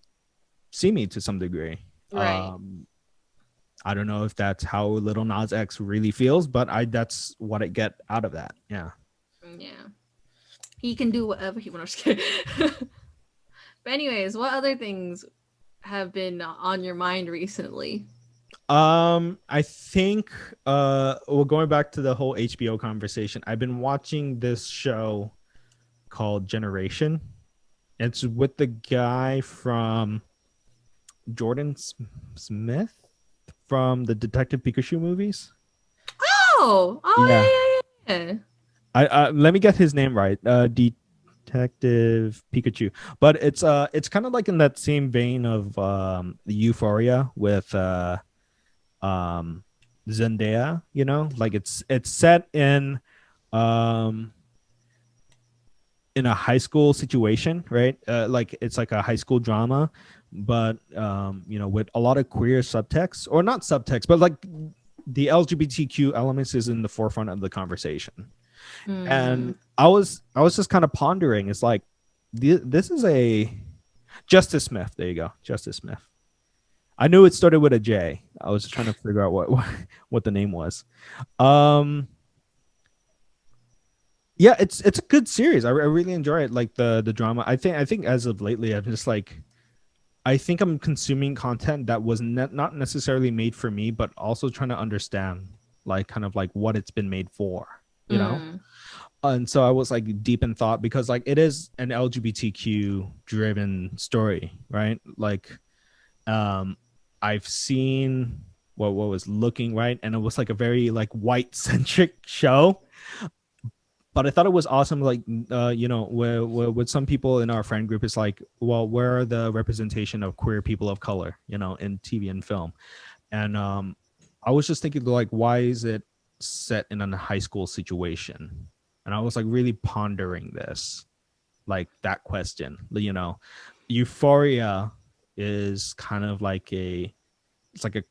Speaker 1: see me to some degree.
Speaker 2: Right.
Speaker 1: I don't know if that's how Little Nas X really feels, but I that's what I get out of that. Yeah.
Speaker 2: Yeah. He can do whatever he wants. But anyways, what other things have been on your mind recently?
Speaker 1: I think well, going back to the whole HBO conversation, I've been watching this show called Generation. It's with the guy from Smith from the Detective Pikachu movies.
Speaker 2: Yeah,
Speaker 1: Yeah.
Speaker 2: yeah, yeah.
Speaker 1: I let me get his name right. Detective Pikachu. But it's kind of like in that same vein of the Euphoria with um Zendaya, you know? Like it's set um in a high school situation, right? Like it's like a high school drama, but you know, with a lot of queer subtext or not subtext, but like the LGBTQ elements is in the forefront of the conversation. And I was just kind of pondering, it's like this is a Justice Smith. There you go, Justice Smith. I knew it started with a J. I was just trying to figure out what the name was. Um, yeah, it's a good series. I really enjoy it. Like the drama. I think as of lately, I'm just like I think I'm consuming content that was not necessarily made for me, but also trying to understand like kind of like what it's been made for. You know. And so I was like deep in thought because like it is an LGBTQ driven story, right? Like I've seen what was looking right, and it was like a very like white centric show. But I thought it was awesome. Like, you know, where with some people in our friend group, it's like, well, where are the representation of queer people of color, you know, in TV and film? And I was just thinking, like, why is it set in a high school situation? And I was like really pondering this, like that question. You know, Euphoria is kind of like it's like a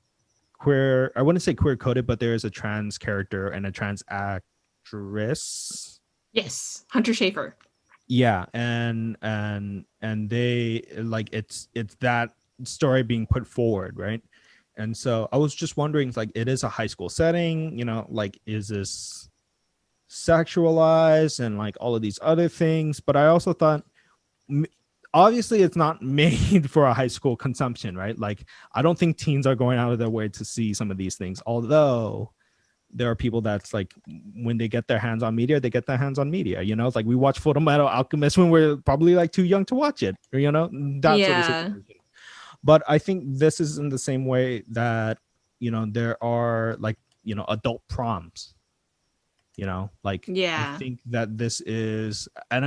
Speaker 1: queer. I wouldn't say queer coded, but there is a trans character and a trans actress.
Speaker 2: Yes, Hunter Schafer.
Speaker 1: Yeah, and they like it's that story being put forward, right? And so I was just wondering, like, it is a high school setting, you know, like, is this sexualized and like all of these other things? But I also thought, obviously, it's not made for a high school consumption, right? Like, I don't think teens are going out of their way to see some of these things, although there are people that's like when they get their hands on media, they get their hands on media. You know, it's like we watch Full Metal Alchemist when we're probably like too young to watch it, or, you know, that sort of situation. But I think this is in the same way that, you know, there are like, you know, adult proms. You know, like I think that this is, and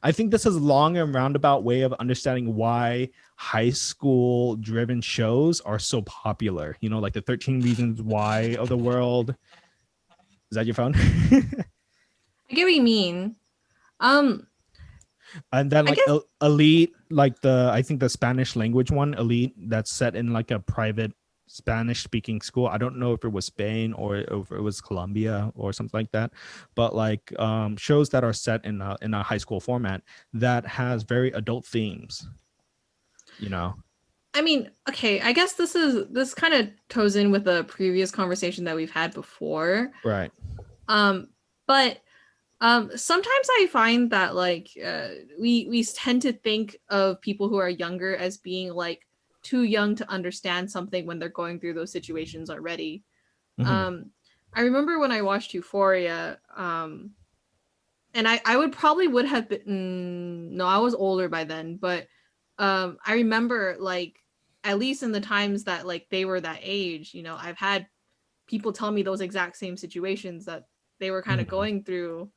Speaker 1: I think this is a long and roundabout way of understanding why high school driven shows are so popular. You know, like the 13 Reasons Why of the world. Is that your phone?
Speaker 2: I get what you mean.
Speaker 1: And then like Elite, like I think the Spanish language one, Elite, that's set in like a private Spanish speaking school. I don't know if it was Spain or if it was Colombia or something like that, but like shows that are set in a high school format that has very adult themes, you know.
Speaker 2: I mean, okay, I guess this kind of toes in with a previous conversation that we've had before.
Speaker 1: Right.
Speaker 2: But sometimes I find that like we tend to think of people who are younger as being like too young to understand something when they're going through those situations already. I remember when I watched Euphoria, and I would have been, no, I was older by then, but I remember like at least in the times that like they were that age, you know, I've had people tell me those exact same situations that they were kind of going through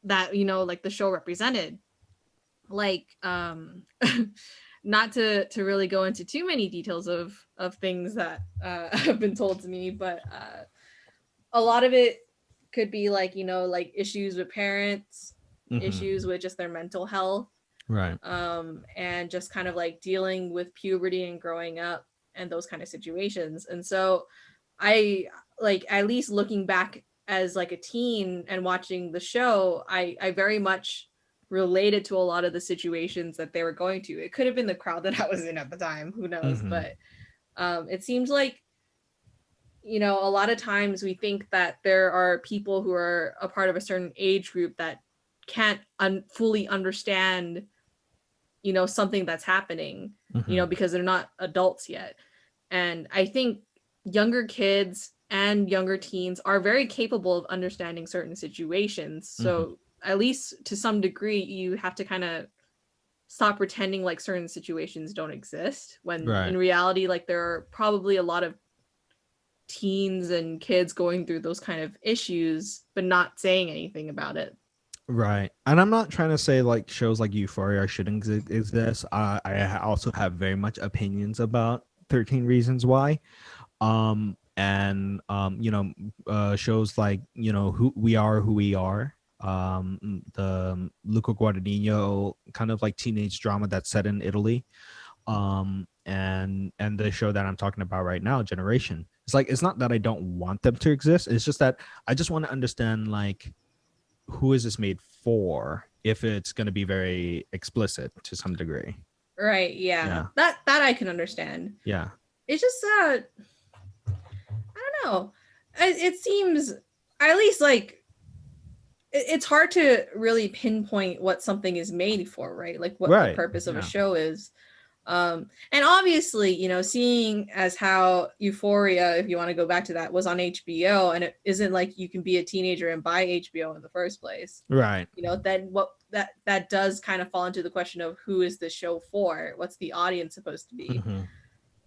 Speaker 2: that, you know, like the show represented. Like not to really go into too many details of things that have been told to me, but a lot of it could be like, you know, like issues with parents, issues with just their mental health,
Speaker 1: Right.
Speaker 2: and just kind of like dealing with puberty and growing up and those kind of situations. And so I, like, at least looking back as like a teen and watching the show, I very much related to a lot of the situations that they were going to. It could have been the crowd that I was in at the time, who knows. But it seems like, you know, a lot of times we think that there are people who are a part of a certain age group that can't fully understand, you know, something that's happening, you know, because they're not adults yet. And I think younger kids and younger teens are very capable of understanding certain situations. So at least to some degree, you have to kind of stop pretending like certain situations don't exist, when in reality, like, there are probably a lot of teens and kids going through those kind of issues but not saying anything about it.
Speaker 1: Right. And I'm not trying to say like shows like Euphoria shouldn't exist. I also have very much opinions about 13 Reasons Why. You know, shows like, you know, Who We Are, Who We Are, the Luca Guadagnino kind of like teenage drama that's set in Italy. And the show that I'm talking about right now, Generation. It's like, it's not that I don't want them to exist. It's just that I just want to understand, like, who is this made for, if it's going to be very explicit to some degree.
Speaker 2: Right. Yeah. That I can understand.
Speaker 1: Yeah.
Speaker 2: It's just I don't know. It seems, at least, like, it's hard to really pinpoint what something is made for, right? Like what the purpose of a show is. And obviously, you know, seeing as how Euphoria, if you want to go back to that, was on HBO, and it isn't like you can be a teenager and buy HBO in the first place.
Speaker 1: Right.
Speaker 2: You know, then what that does kind of fall into the question of who is the show for? What's the audience supposed to be?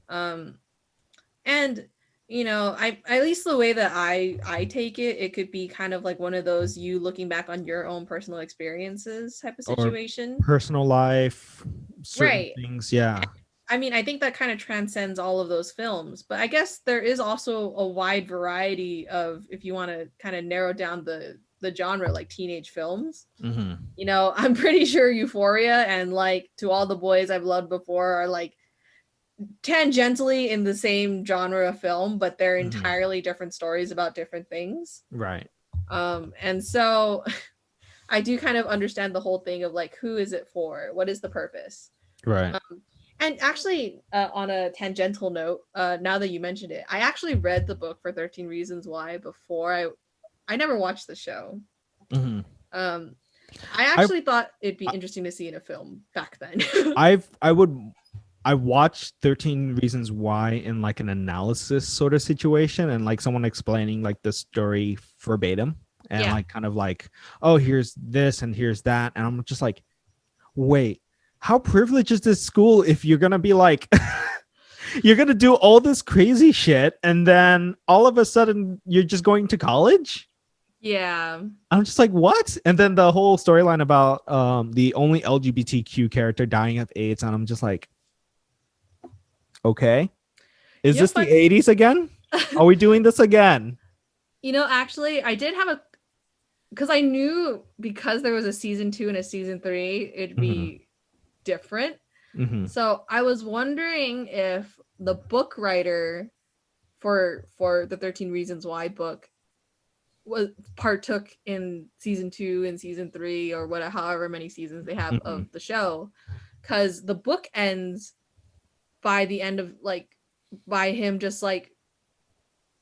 Speaker 2: And you know, at least the way that I take it, it could be kind of like one of those you looking back on your own personal experiences type of situation.
Speaker 1: Or personal life, certain things. Yeah.
Speaker 2: I mean, I think that kind of transcends all of those films, but I guess there is also a wide variety of, if you want to kind of narrow down the genre, like teenage films. You know, I'm pretty sure Euphoria and like To All the Boys I've Loved Before are like tangentially in the same genre of film, but they're entirely different stories about different things.
Speaker 1: Right.
Speaker 2: And so I do kind of understand the whole thing of like, who is it for? What is the purpose?
Speaker 1: Right.
Speaker 2: And actually, on a tangential note, now that you mentioned it, I actually read the book for 13 Reasons Why before I never watched the show. I actually thought it'd be interesting to see in a film back then.
Speaker 1: I watched 13 Reasons Why in like an analysis sort of situation, and like someone explaining like the story verbatim, and like kind of like, oh, here's this and here's that. And I'm just like, wait, how privileged is this school if you're going to be like, you're going to do all this crazy shit and then all of a sudden you're just going to college?
Speaker 2: Yeah.
Speaker 1: I'm just like, what? And then the whole storyline about the only LGBTQ character dying of AIDS. And I'm just like, okay, is this the 80s again? Are we doing this again?
Speaker 2: You know, actually, I did have because I knew, because there was a season 2 and a season 3, it'd be different. So I was wondering if the book writer for the 13 Reasons Why book partook in season 2 and season 3 or whatever, however many seasons they have of the show, because the book ends by the end of like by him just like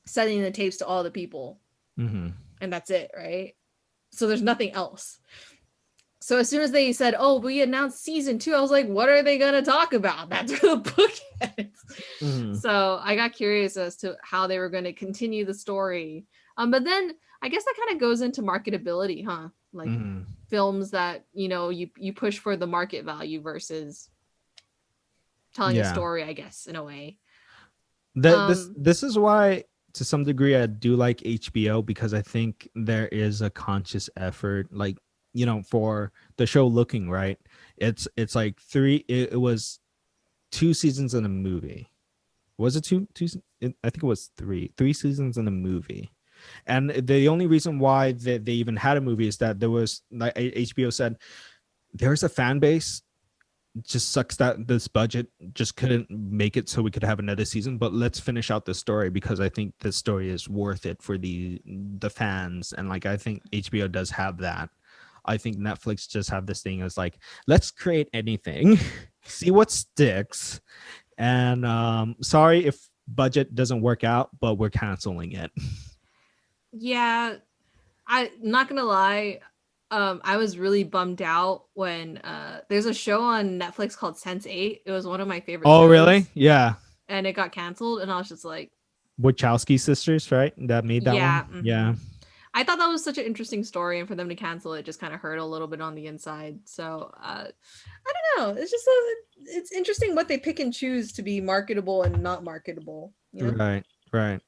Speaker 2: sending the tapes to all the people, and that's it, right? So there's nothing else. So as soon as they said, oh, we announced season 2, I was like, what are they gonna talk about? That's where the book ends. So I got curious as to how they were going to continue the story. But then I guess that kind of goes into marketability, huh? Like films that, you know, you push for the market value versus telling a story, I guess, in a way.
Speaker 1: This is why to some degree I do like HBO because I think there is a conscious effort, like, you know, for the show Looking, right? It's like it was 2 seasons in a movie. Was it I think it was three seasons in a movie. And the only reason why they even had a movie is that there was, like, HBO said, there's a fan base. Just sucks that this budget just couldn't make it so we could have another season, but let's finish out the story because I think this story is worth it for the fans. And like I think HBO does have that. I think Netflix just have this thing as like, let's create anything, see what sticks. And sorry if budget doesn't work out, but we're canceling it.
Speaker 2: Yeah, I not gonna lie. I was really bummed out when there's a show on Netflix called Sense8. It was one of my favorite
Speaker 1: Oh,
Speaker 2: shows.
Speaker 1: really? Yeah.
Speaker 2: And it got canceled, and I was just like,
Speaker 1: Wachowski sisters, right? That made that
Speaker 2: yeah,
Speaker 1: one. Yeah.
Speaker 2: I thought that was such an interesting story, and for them to cancel it just kind of hurt a little bit on the inside. So I don't know. It's just it's interesting what they pick and choose to be marketable and not marketable. You know?
Speaker 1: Right.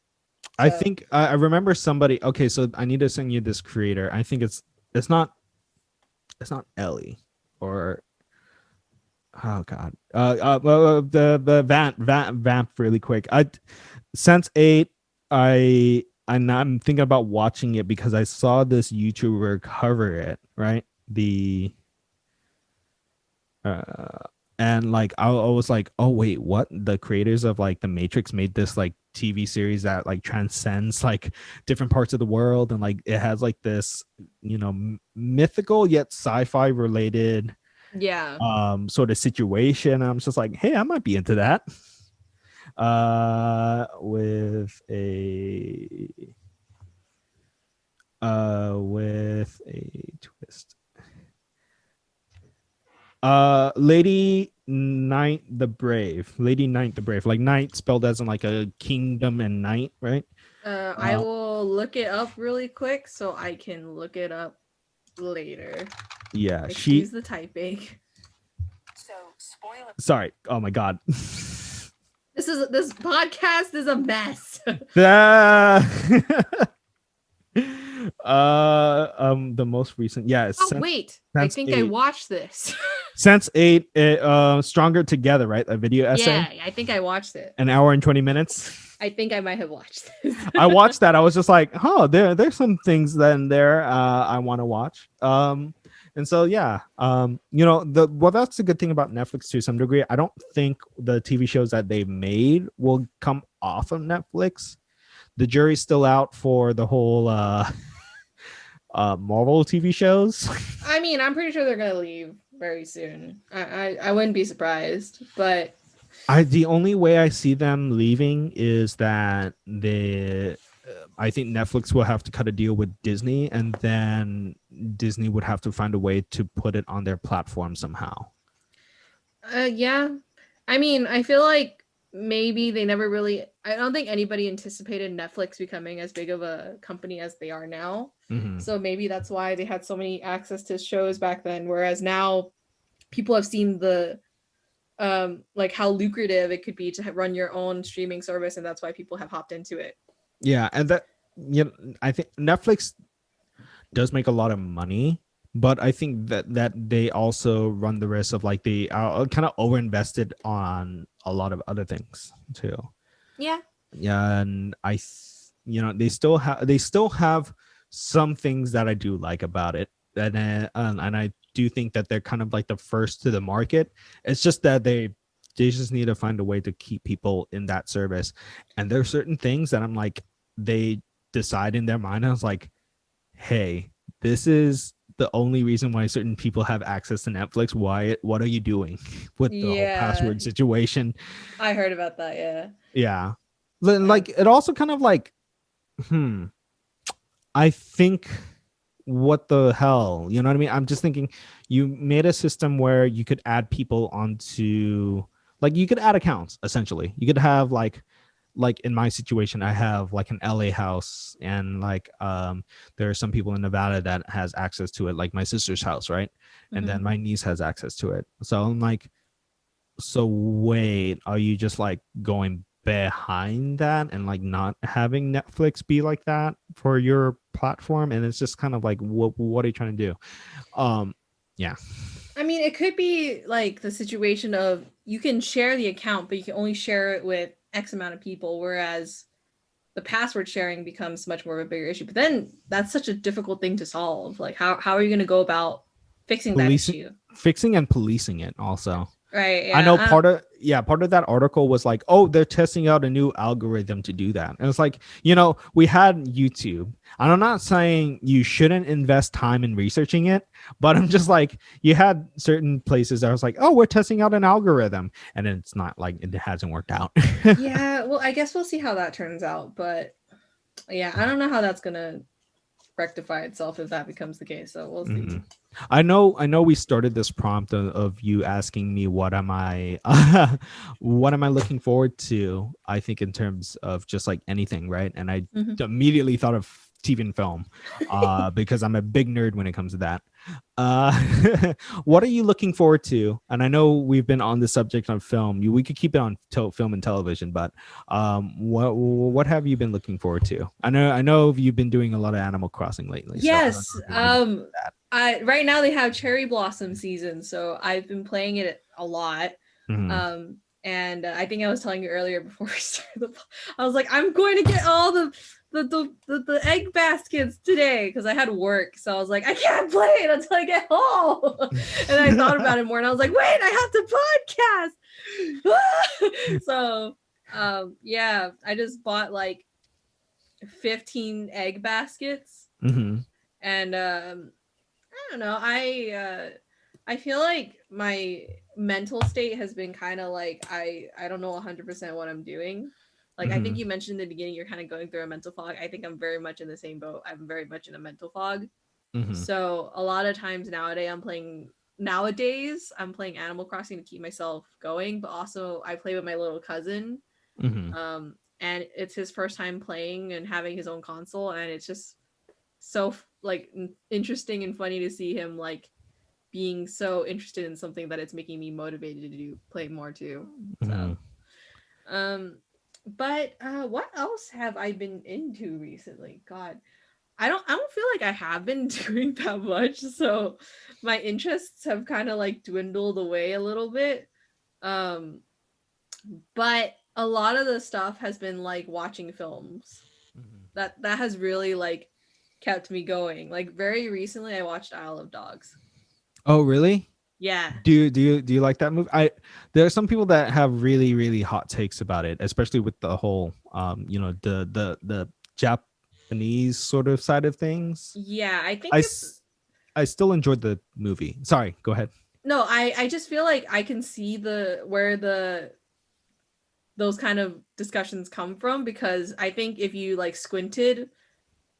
Speaker 1: I think I remember somebody. Okay, so I need to send you this creator. I think it's not Ellie or oh god. The vamp really quick. Sense8. I'm thinking about watching it because I saw this YouTuber cover it, right? And like I was like, oh wait, what? The creators of like The Matrix made this like TV series that like transcends like different parts of the world, and like it has like this, you know, mythical yet sci-fi related sort of situation. I'm just like, hey, I might be into that. With a twist. Lady Knight the Brave. Lady Knight the Brave. Like knight spelled as in like a kingdom and knight, right?
Speaker 2: I will look it up really quick so I can look it up later.
Speaker 1: Yeah,
Speaker 2: Excuse the typing.
Speaker 1: So spoiler. Sorry. Oh my god.
Speaker 2: This podcast is a mess.
Speaker 1: The most recent,
Speaker 2: wait, I think 8. I watched this.
Speaker 1: Sense8, Stronger Together, right? A video essay.
Speaker 2: Yeah, I think I watched it.
Speaker 1: An hour and 20 minutes.
Speaker 2: I think I might have watched this.
Speaker 1: I watched that. I was just like, oh, there's some things then there I want to watch. And so yeah, you know, that's a good thing about Netflix to some degree. I don't think the TV shows that they've made will come off of Netflix. The jury's still out for the whole Marvel TV shows.
Speaker 2: I mean, I'm pretty sure they're gonna leave very soon. I wouldn't be surprised, but
Speaker 1: the only way I see them leaving is that I think Netflix will have to cut a deal with Disney, and then Disney would have to find a way to put it on their platform somehow.
Speaker 2: Yeah, I mean, I feel like maybe they never really. I don't think anybody anticipated Netflix becoming as big of a company as they are now. Mm-hmm. So maybe that's why they had so many access to shows back then. Whereas now, people have seen the like how lucrative it could be to run your own streaming service, and that's why people have hopped into it.
Speaker 1: Yeah, and that, you know, I think Netflix does make a lot of money, but I think that they also run the risk of like they are kind of overinvested on a lot of other things too. Yeah, and they still have some things that I do like about it, and I do think that they're kind of like the first to the market. It's just that they just need to find a way to keep people in that service, and there are certain things that I'm like, they decide in their mind, I was like, hey, this is the only reason why certain people have access to Netflix. What are you doing with the whole password situation?
Speaker 2: I heard about that.
Speaker 1: Yeah, like it also kind of like I think, what the hell, you know what I mean? I'm just thinking, you made a system where you could add people onto, like, you could add accounts. Essentially, you could have like in my situation, I have like an LA house, and like there are some people in Nevada that has access to it, like my sister's house, right? Mm-hmm. And then my niece has access to it. So I'm like, so wait, are you just like going behind that and like not having Netflix be like that for your platform, and it's just kind of like what are you trying to do? Yeah.
Speaker 2: I mean, it could be like the situation of you can share the account, but you can only share it with X amount of people, whereas the password sharing becomes much more of a bigger issue. But then that's such a difficult thing to solve. Like, how are you going to go about fixing that issue?
Speaker 1: Fixing and policing it also.
Speaker 2: Right. Yeah.
Speaker 1: I know part of that article was like, oh, they're testing out a new algorithm to do that. And it's like, we had YouTube. And I'm not saying you shouldn't invest time in researching it, but I'm just like, you had certain places that was like, oh, we're testing out an algorithm. And it's not like it hasn't worked out.
Speaker 2: Yeah. Well, I guess we'll see how that turns out. But yeah, I don't know how that's going to rectify itself if that becomes the case. So we'll see.
Speaker 1: Mm-hmm. I know we started this prompt of you asking me what am I looking forward to, I think, in terms of just like anything, right? And I immediately thought of TV and film because I'm a big nerd when it comes to that. What are you looking forward to? And I know we've been on the subject of film. We could keep it on film and television, but what have you been looking forward to? I know you've been doing a lot of Animal Crossing lately.
Speaker 2: Yes. So right now they have cherry blossom season, so I've been playing it a lot. Mm-hmm. And I think I was telling you earlier before we started I was like, I'm going to get all the egg baskets today because I had work. So I was like, I can't play it until I get home. And I thought about it more and I was like, wait, I have to podcast. So yeah, I just bought like 15 egg baskets.
Speaker 1: Mm-hmm.
Speaker 2: And I don't know. I feel like my mental state has been kind of like I don't know 100% what I'm doing. Like, I think you mentioned in the beginning you're kind of going through a mental fog. I think I'm very much in the same boat. I'm very much in a mental fog. So a lot of times nowadays I'm playing Animal Crossing to keep myself going, but also I play with my little cousin. And it's his first time playing and having his own console, and it's just so like interesting and funny to see him like being so interested in something that it's making me motivated to play more too. So but what else have I been into recently? God, I don't feel like I have been doing that much, so my interests have kind of like dwindled away a little bit. But a lot of the stuff has been like watching films. That has really like kept me going. Like very recently I watched Isle of Dogs.
Speaker 1: Oh, really?
Speaker 2: Yeah.
Speaker 1: Do you like that movie? There are some people that have really, really hot takes about it, especially with the whole the Japanese sort of side of things.
Speaker 2: Yeah, I think
Speaker 1: I still enjoyed the movie. Sorry, go ahead.
Speaker 2: No, I just feel like I can see where those kind of discussions come from, because I think if you like squinted,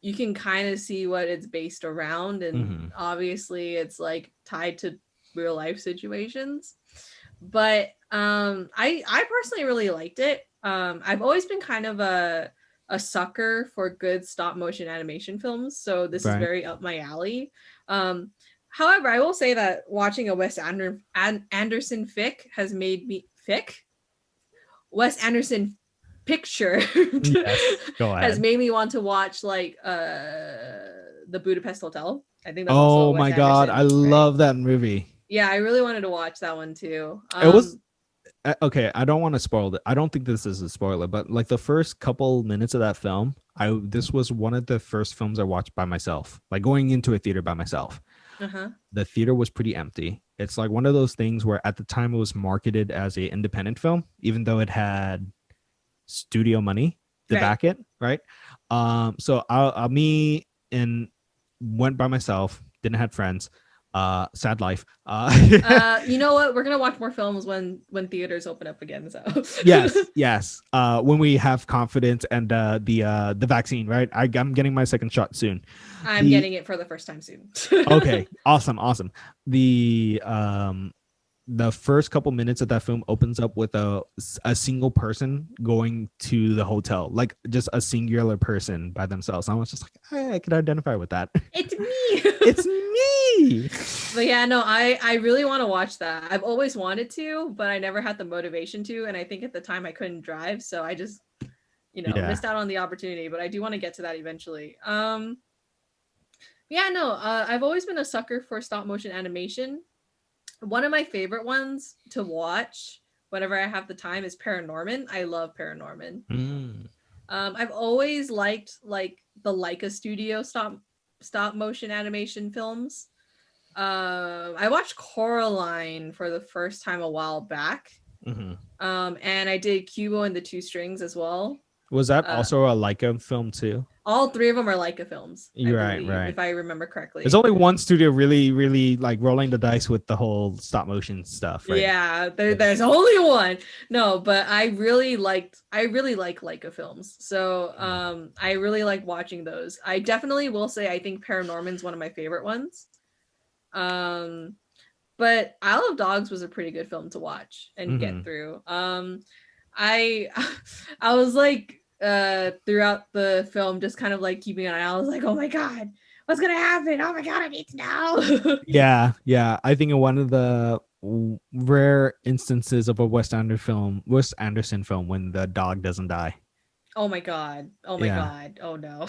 Speaker 2: you can kind of see what it's based around, and obviously it's like tied to real life situations. But I personally really liked it. I've always been kind of a sucker for good stop motion animation films, so this is very up my alley. However, I will say that watching a Wes Anderson fic has made me Wes Anderson picture has made me want to watch like the Budapest Hotel. I think that's also
Speaker 1: my God, I love that movie.
Speaker 2: Yeah, I really wanted to watch that one too.
Speaker 1: It was okay. I don't want to spoil it. I don't think this is a spoiler, but like the first couple minutes of that film, this was one of the first films I watched by myself, like going into a theater by myself. The theater was pretty empty. It's like one of those things where at the time it was marketed as a independent film, even though it had studio money to back it, right? So me and went by myself, didn't have friends. Sad life.
Speaker 2: You know what? We're gonna watch more films when theaters open up again. So
Speaker 1: yes. When we have confidence and the vaccine, right? I'm getting my second shot soon.
Speaker 2: I'm getting it for the first time soon.
Speaker 1: Okay, awesome. The first couple minutes of that film opens up with a single person going to the hotel, like just a singular person by themselves. I was just like, hey, I could identify with that.
Speaker 2: It's me.
Speaker 1: It's me. Yay!
Speaker 2: But yeah, no, I really want to watch that. I've always wanted to, but I never had the motivation to, and I think at the time I couldn't drive, so I just,
Speaker 1: Yeah.
Speaker 2: missed out on the opportunity. But I do want to get to that eventually. Yeah, no, I've always been a sucker for stop motion animation. One of my favorite ones to watch whenever I have the time is Paranorman. I love Paranorman.
Speaker 1: Mm.
Speaker 2: I've always liked like the Leica Studio stop motion animation films. I watched Coraline for the first time a while back.
Speaker 1: Mhm.
Speaker 2: And I did Cubo and the Two Strings as well.
Speaker 1: Was that also a Leica film too?
Speaker 2: All three of them are Leica films, I
Speaker 1: Right,
Speaker 2: believe,
Speaker 1: right.
Speaker 2: if I remember correctly.
Speaker 1: There's only one studio really like rolling the dice with the whole stop motion stuff, right?
Speaker 2: Yeah, there's only one. No, but I really like Leica films. So I really like watching those. I definitely will say I think Paranorman's one of my favorite ones. But Isle of Dogs was a pretty good film to watch and get through. I I was like throughout the film just kind of like keeping an eye. I was like, oh my god, what's gonna happen? Oh my god, I need to know.
Speaker 1: Yeah. I think in one of the rare instances of a Wes Anderson film when the dog doesn't die.
Speaker 2: Oh my god. Oh my god. Oh no.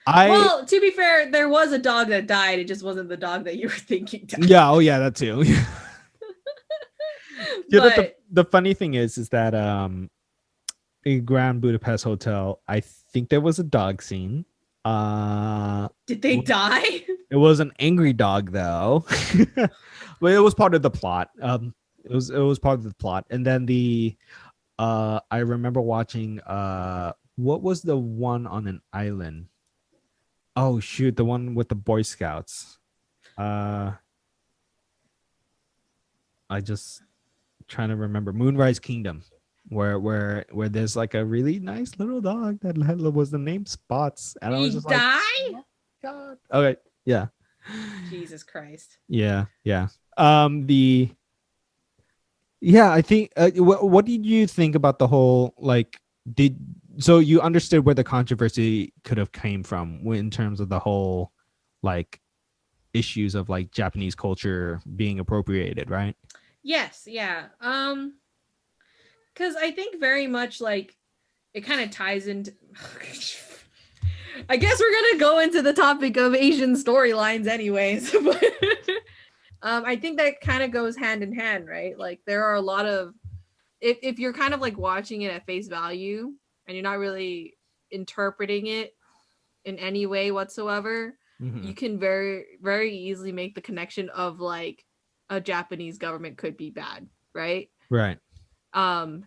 Speaker 2: Well, to be fair, there was a dog that died. It just wasn't the dog that you were thinking died.
Speaker 1: Yeah, oh yeah, that too.
Speaker 2: But
Speaker 1: the funny thing is that in Grand Budapest Hotel, I think there was a dog scene.
Speaker 2: did they die?
Speaker 1: It was an angry dog though. But it was part of the plot. It was part of the plot. And then I remember watching what was the one on an island? Oh shoot, the one with the Boy Scouts. I just trying to remember Moonrise Kingdom, where there's like a really nice little dog that was the name Spots, and I was just
Speaker 2: die?
Speaker 1: Like, oh, God. Okay, yeah.
Speaker 2: Jesus Christ.
Speaker 1: Yeah. I think. What did you think about the whole like? So you understood where the controversy could have came from in terms of the whole like issues of like Japanese culture being appropriated, right?
Speaker 2: Yes, yeah. Because I think very much like it kind of ties into. I guess we're gonna go into the topic of Asian storylines, anyways. But I think that kind of goes hand in hand, right? Like there are a lot of if you're kind of like watching it at face value and you're not really interpreting it in any way whatsoever, you can very, very easily make the connection of like a Japanese government could be bad, right?
Speaker 1: Right.
Speaker 2: And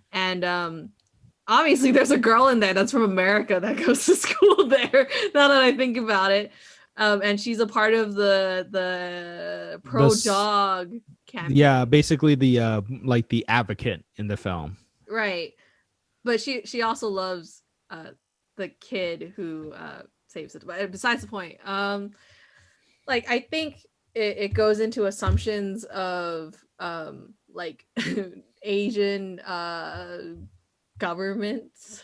Speaker 2: obviously there's a girl in there that's from America that goes to school there, now that I think about it. And she's a part of the pro dog campaign.
Speaker 1: Yeah, basically the like the advocate in the film.
Speaker 2: Right. But she also loves the kid who saves it. But besides the point, like I think it goes into assumptions of like Asian governments.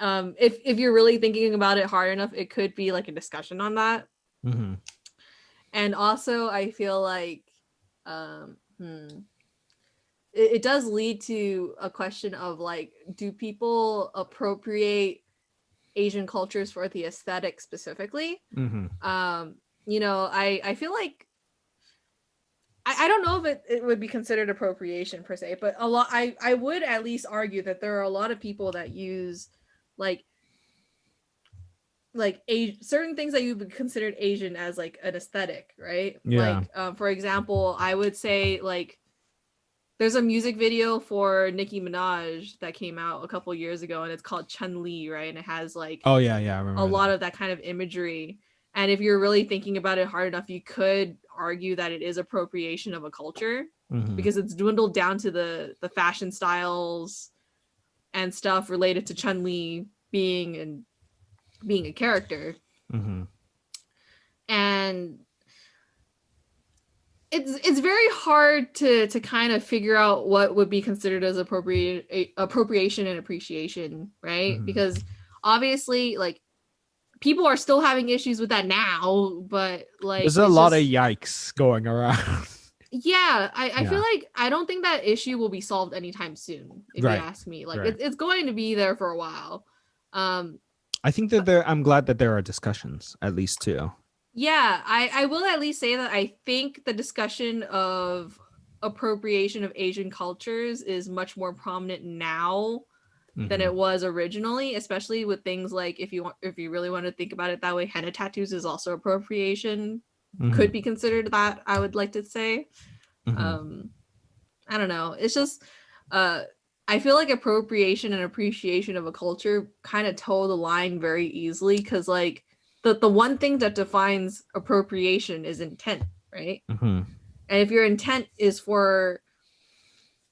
Speaker 2: If you're really thinking about it hard enough, it could be like a discussion on that. And also I feel like it does lead to a question of like, do people appropriate Asian cultures for the aesthetic specifically? You know, I feel like I don't know if it would be considered appropriation per se, but I would at least argue that there are a lot of people that use like certain things that you would considered Asian as like an aesthetic, right?
Speaker 1: Yeah.
Speaker 2: Like for example, I would say like there's a music video for Nicki Minaj that came out a couple years ago, and it's called Chun-Li, right? And it has like
Speaker 1: I remember
Speaker 2: a lot of that kind of imagery. And if you're really thinking about it hard enough, you could argue that it is appropriation of a culture because it's dwindled down to the fashion styles and stuff related to Chun-Li being a character. And it's very hard to kind of figure out what would be considered as appropriation and appreciation, right? Because obviously like people are still having issues with that now, but like
Speaker 1: There's a
Speaker 2: it's
Speaker 1: lot of
Speaker 2: just
Speaker 1: yikes going around.
Speaker 2: yeah, I feel
Speaker 1: Yeah.
Speaker 2: like I don't think that issue will be solved anytime soon, if you
Speaker 1: Right.
Speaker 2: ask me. Like
Speaker 1: Right.
Speaker 2: it's going to be there for a while. Um
Speaker 1: I think that I'm glad that there are discussions, at least too.
Speaker 2: yeah, I will at least say that I think the discussion of appropriation of Asian cultures is much more prominent now than
Speaker 1: Mm-hmm.
Speaker 2: it was originally, especially with things like if you really want to think about it that way, henna tattoos is also appropriation. Could
Speaker 1: Mm-hmm.
Speaker 2: be considered that, I would like to say.
Speaker 1: Mm-hmm.
Speaker 2: Um I don't know. It's just uh I feel like appropriation and appreciation of a culture kind of toe the line very easily because like the one thing that defines appropriation is intent, right?
Speaker 1: Mm-hmm.
Speaker 2: And if your intent is for,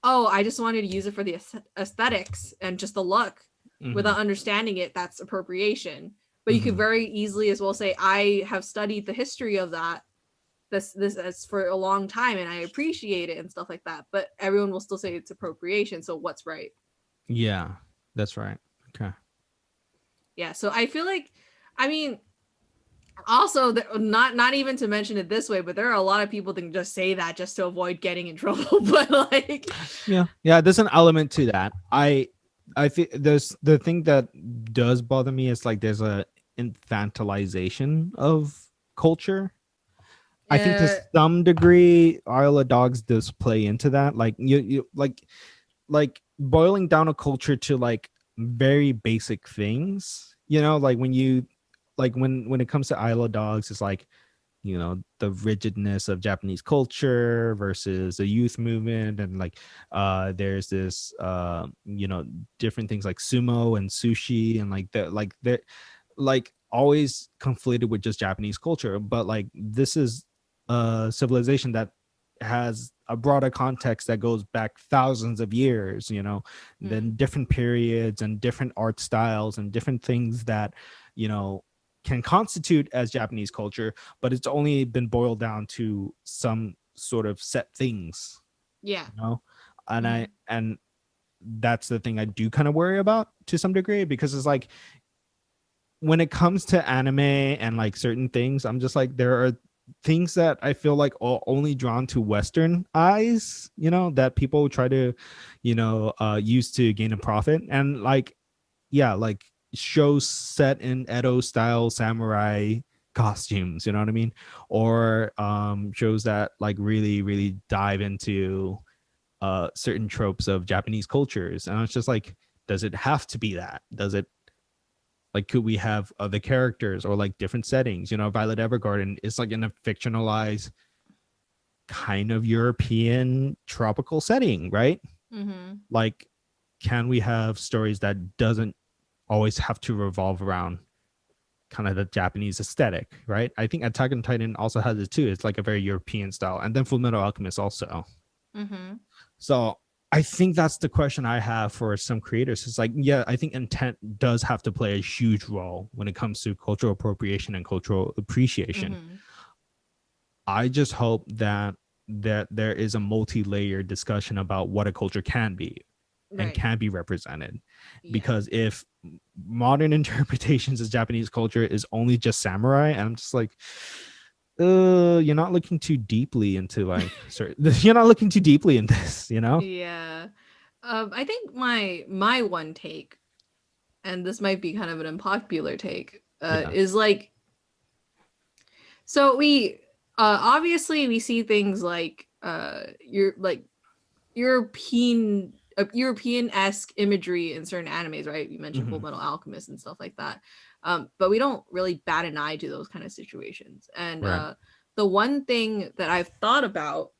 Speaker 2: oh, I just wanted to use it for the aesthetics and just the look
Speaker 1: Mm-hmm.
Speaker 2: without understanding it, that's appropriation. But you could
Speaker 1: Mm-hmm.
Speaker 2: very easily as well say, I have studied the history of that this as for a long time and I appreciate it and stuff like that. But everyone will still say it's appropriation. So what's right?
Speaker 1: Yeah, that's right. Okay.
Speaker 2: Yeah. So I feel like, I mean, also not even to mention it this way, but there are a lot of people that can just say that just to avoid getting in trouble. But like,
Speaker 1: Yeah. Yeah. There's an element to that. I think there's the thing that does bother me is like there's a infantilization of culture. I think to
Speaker 2: uh,
Speaker 1: some degree, Isle of Dogs does play into that. Like you like boiling down a culture to like very basic things. Like when you like when it comes to Isle of Dogs, it's like the rigidness of Japanese culture versus the youth movement, and like there's this different things like sumo and sushi, and like that like they're like always conflated with just Japanese culture, but like this is a civilization that has a broader context that goes back thousands of years, then different periods and different art styles and different things that you know can constitute as Japanese culture, but it's only been boiled down to some sort of set things,
Speaker 2: yeah.
Speaker 1: and
Speaker 2: Mhm.
Speaker 1: and that's the thing I do kind of worry about to some degree, because it's like when it comes to anime and like certain things, I'm just like, there are things that I feel like are only drawn to Western eyes, that people try to, use to gain a profit. And like, yeah, like shows set in Edo style samurai costumes, you know what I mean? Or shows that like really, really dive into certain tropes of Japanese cultures. And it's just like, does it have to be that? Does it like, could we have other characters or like different settings? Violet Evergarden is like in a fictionalized kind of European tropical setting, right?
Speaker 2: Mhm.
Speaker 1: Like, can we have stories that doesn't always have to revolve around kind of the Japanese aesthetic, right? I think Attack on Titan also has it too. It's like a very European style, and then Fullmetal Alchemist also.
Speaker 2: Mhm.
Speaker 1: So I think that's the question I have for some creators. It's like, yeah, I think intent does have to play a huge role when it comes to cultural appropriation and cultural appreciation.
Speaker 2: Mhm.
Speaker 1: I just hope that there is a multi-layered discussion about what a culture can be and
Speaker 2: Right.
Speaker 1: can be represented.
Speaker 2: Yeah.
Speaker 1: Because if modern interpretations of Japanese culture is only just samurai, and I'm just like, you're not looking too deeply into like sorry, you're not looking too deeply in this.
Speaker 2: Yeah. I think my one take, and this might be kind of an unpopular take,
Speaker 1: Yeah.
Speaker 2: is like, so we obviously we see things like you're like European-esque imagery in certain animes, right? You mentioned Full
Speaker 1: Hmm.
Speaker 2: Metal Alchemist and stuff like that. But we don't really bat an eye to those kind of situations. And
Speaker 1: Right.
Speaker 2: the one thing that I've thought about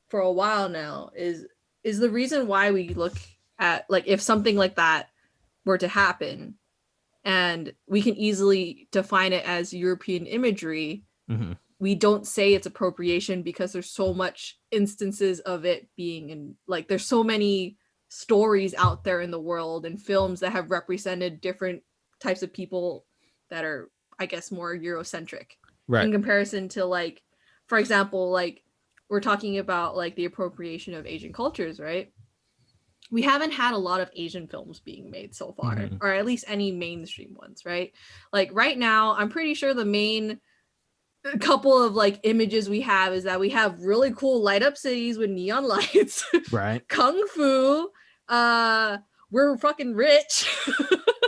Speaker 2: for a while now is the reason why we look at like if something like that were to happen and we can easily define it as European imagery,
Speaker 1: Hmm.
Speaker 2: we don't say it's appropriation because there's so much instances of it being in like there's so many stories out there in the world and films that have represented different types of people that are, I guess, more Eurocentric
Speaker 1: Right.
Speaker 2: in comparison to like, for example, like we're talking about like the appropriation of Asian cultures, right? we haven't had a lot of Asian films being made so far,
Speaker 1: Mhm.
Speaker 2: or at least any mainstream ones, right? Like right now, I'm pretty sure the main couple of like images we have is that we have really cool light up cities with neon lights,
Speaker 1: Right.
Speaker 2: kung fu, we're fucking rich.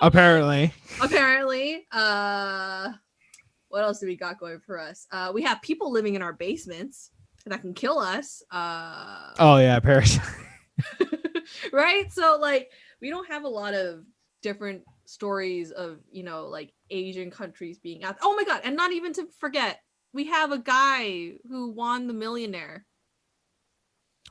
Speaker 1: Apparently.
Speaker 2: Apparently. What else do we got going for us? We have people living in our basements that can kill us.
Speaker 1: Oh yeah, Paris.
Speaker 2: Right? So like we don't have a lot of different stories of, you know, like Asian countries being out. Oh my god, and not even to forget, we have a guy who won the millionaire.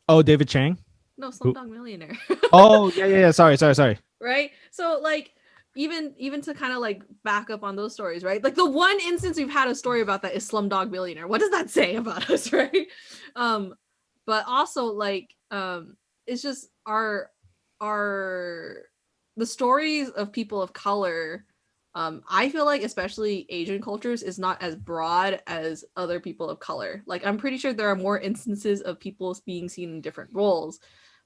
Speaker 1: Oh, David Chang.
Speaker 2: No,
Speaker 1: Who?
Speaker 2: Slumdog Millionaire.
Speaker 1: Oh yeah. Sorry.
Speaker 2: Right? So like even to kind of like back up on those stories, right? Like the one instance we've had a story about that is Slumdog Millionaire. What does that say about us, right? But also like it's just our the stories of people of color, I feel like especially Asian cultures is not as broad as other people of color. Like I'm pretty sure there are more instances of people being seen in different roles,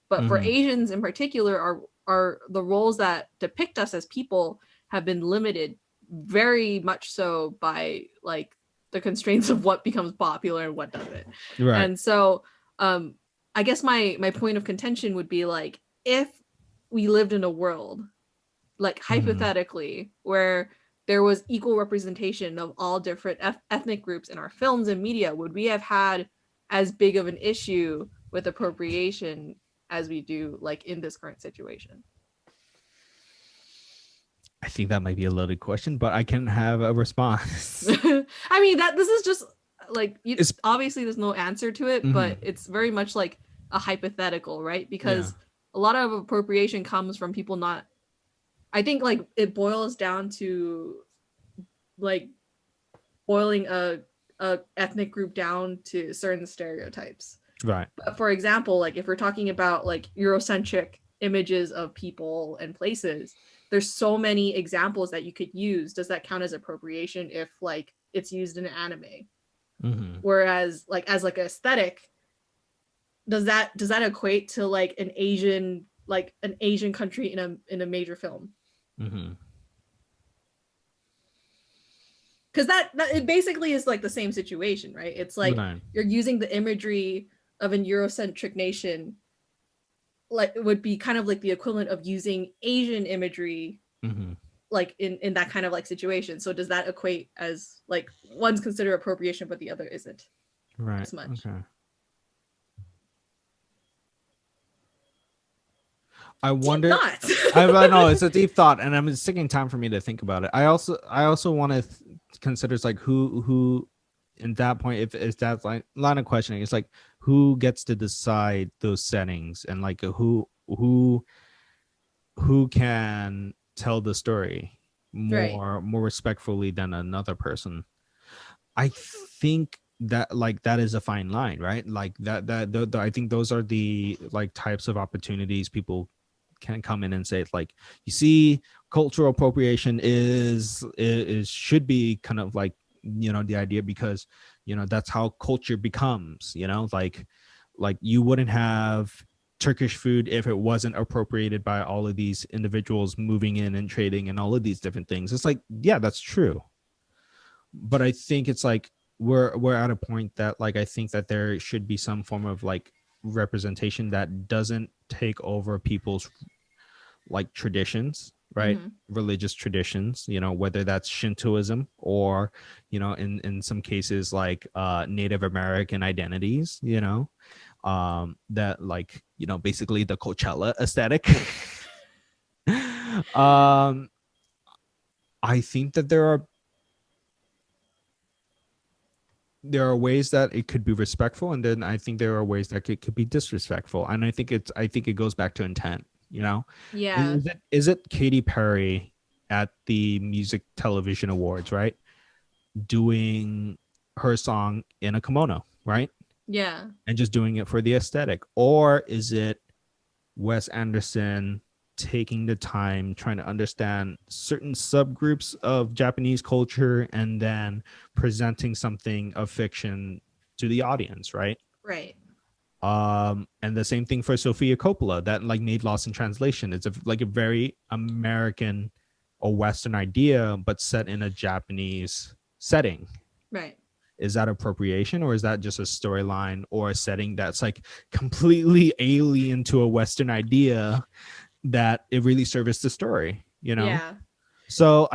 Speaker 2: but for
Speaker 1: Mhm.
Speaker 2: Asians in particular, are the roles that depict us as people have been limited very much so by like the constraints of what becomes popular and what doesn't.
Speaker 1: Right.
Speaker 2: And so I guess my point of contention would be like if we lived in a world like hypothetically where there was equal representation of all different ethnic groups in our films and media, would we have had as big of an issue with appropriation as we do like in this current situation?
Speaker 1: I think that might be a loaded question, but I can have a response.
Speaker 2: I mean that this is just like
Speaker 1: It's
Speaker 2: obviously there's no answer to it, but it's very much like a hypothetical, right? Because a lot of appropriation comes from people not, I think like it boils down to like boiling a ethnic group down to certain stereotypes.
Speaker 1: right.
Speaker 2: But for example, like if we're talking about like Eurocentric images of people and places, there's so many examples that you could use. Does that count as appropriation if like it's used in anime? Whereas like as like an aesthetic, does that equate to like an Asian country in a major film? Because that it basically is like the same situation, right? It's like you're using the imagery of an Eurocentric nation, like it would be kind of like the equivalent of using Asian imagery like in that kind of like situation. So does that equate as like one's considered appropriation but the other isn't as much?
Speaker 1: Okay. I wonder. I know it's a deep thought, and it's taking time for me to think about it. I also want to consider it's like who, in that point, if that's like line of questioning, it's like who gets to decide those settings, and like who can tell the story more respectfully than another person. I think that like that is a fine line, right? Like that I think those are the like types of opportunities people can come in and say like, you see, cultural appropriation is should be kind of like, you know, the idea, because you know that's how culture becomes, you know, like you wouldn't have Turkish food if it wasn't appropriated by all of these individuals moving in and trading and all of these different things. It's like, yeah, that's true, but I think it's like we're at a point that like I think that there should be some form of like representation that doesn't take over people's like traditions, right? Religious traditions, you know, whether that's Shintoism or, you know, in some cases like Native American identities, you know, that like, you know, basically the Coachella aesthetic. I think that there are ways that it could be respectful, and then I think there are ways that it could be disrespectful, and I think it goes back to intent, you know.
Speaker 2: Yeah.
Speaker 1: Is it Katy Perry at the Music Television Awards, right, doing her song in a kimono, right?
Speaker 2: Yeah.
Speaker 1: And just doing it for the aesthetic, or is it Wes Anderson taking the time trying to understand certain subgroups of Japanese culture and then presenting something of fiction to the audience, right?
Speaker 2: Right.
Speaker 1: And the same thing for Sofia Coppola, that like made Lost in Translation. It's like a very American or Western idea, but set in a Japanese setting.
Speaker 2: Right.
Speaker 1: Is that appropriation, or is that just a storyline or a setting that's like completely alien to a Western idea that it really serves the story, you know?
Speaker 2: Yeah.
Speaker 1: So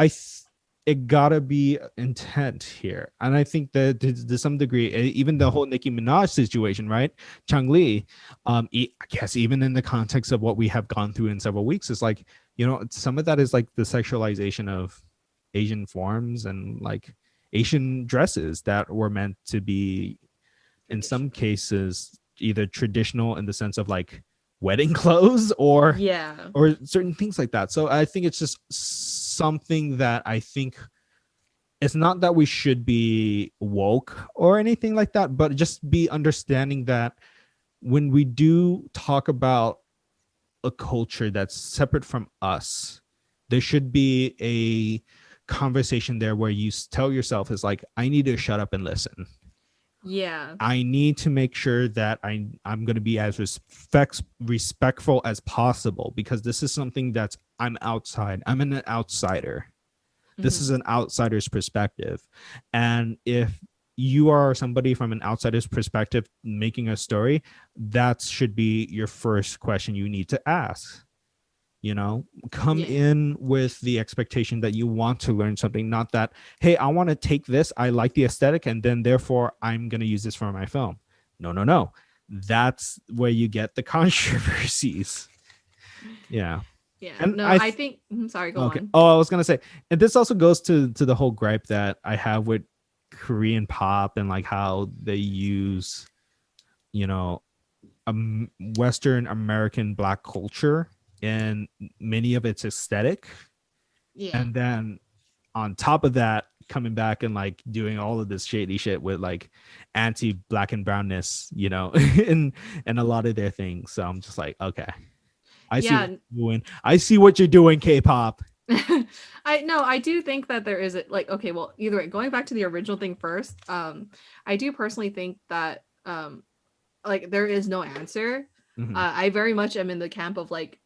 Speaker 1: it gotta be intent here, and I think that to some degree, even the whole Nicki Minaj situation, right? Chung Lee, I guess even in the context of what we have gone through in several weeks, is like, you know, some of that is like the sexualization of Asian forms and like Asian dresses that were meant to be, in some cases, either traditional in the sense of like wedding clothes
Speaker 2: Yeah.
Speaker 1: or certain things like that. So I think it's just something that I think it's not that we should be woke or anything like that, but just be understanding that when we do talk about a culture that's separate from us, there should be a conversation there where you tell yourself is like, I need to shut up and listen.
Speaker 2: Yeah.
Speaker 1: I need to make sure that I'm going to be as respectful as possible, because this is something that's I'm outside. I'm an outsider. This is an outsider's perspective. And if you are somebody from an outsider's perspective making a story, that should be your first question you need to ask. You know, come in with the expectation that you want to learn something, not that, hey, I want to take this, I like the aesthetic, and then therefore I'm going to use this for my film. No. That's where you get the controversies. Yeah.
Speaker 2: Yeah.
Speaker 1: And
Speaker 2: No, I think sorry, go
Speaker 1: okay.
Speaker 2: on.
Speaker 1: Oh, I was gonna say, and this also goes to the whole gripe that I have with Korean pop and like how they use, you know, Western American Black culture and many of its aesthetic,
Speaker 2: Yeah.
Speaker 1: and then on top of that, coming back and like doing all of this shady shit with like anti-black and brownness, you know, and a lot of their things. So I'm just like, okay, I see what you're doing. I see what you're doing, K-pop.
Speaker 2: I do think that there is like, okay, well, either way, going back to the original thing first, I do personally think that like there is no answer. I very much am in the camp of like,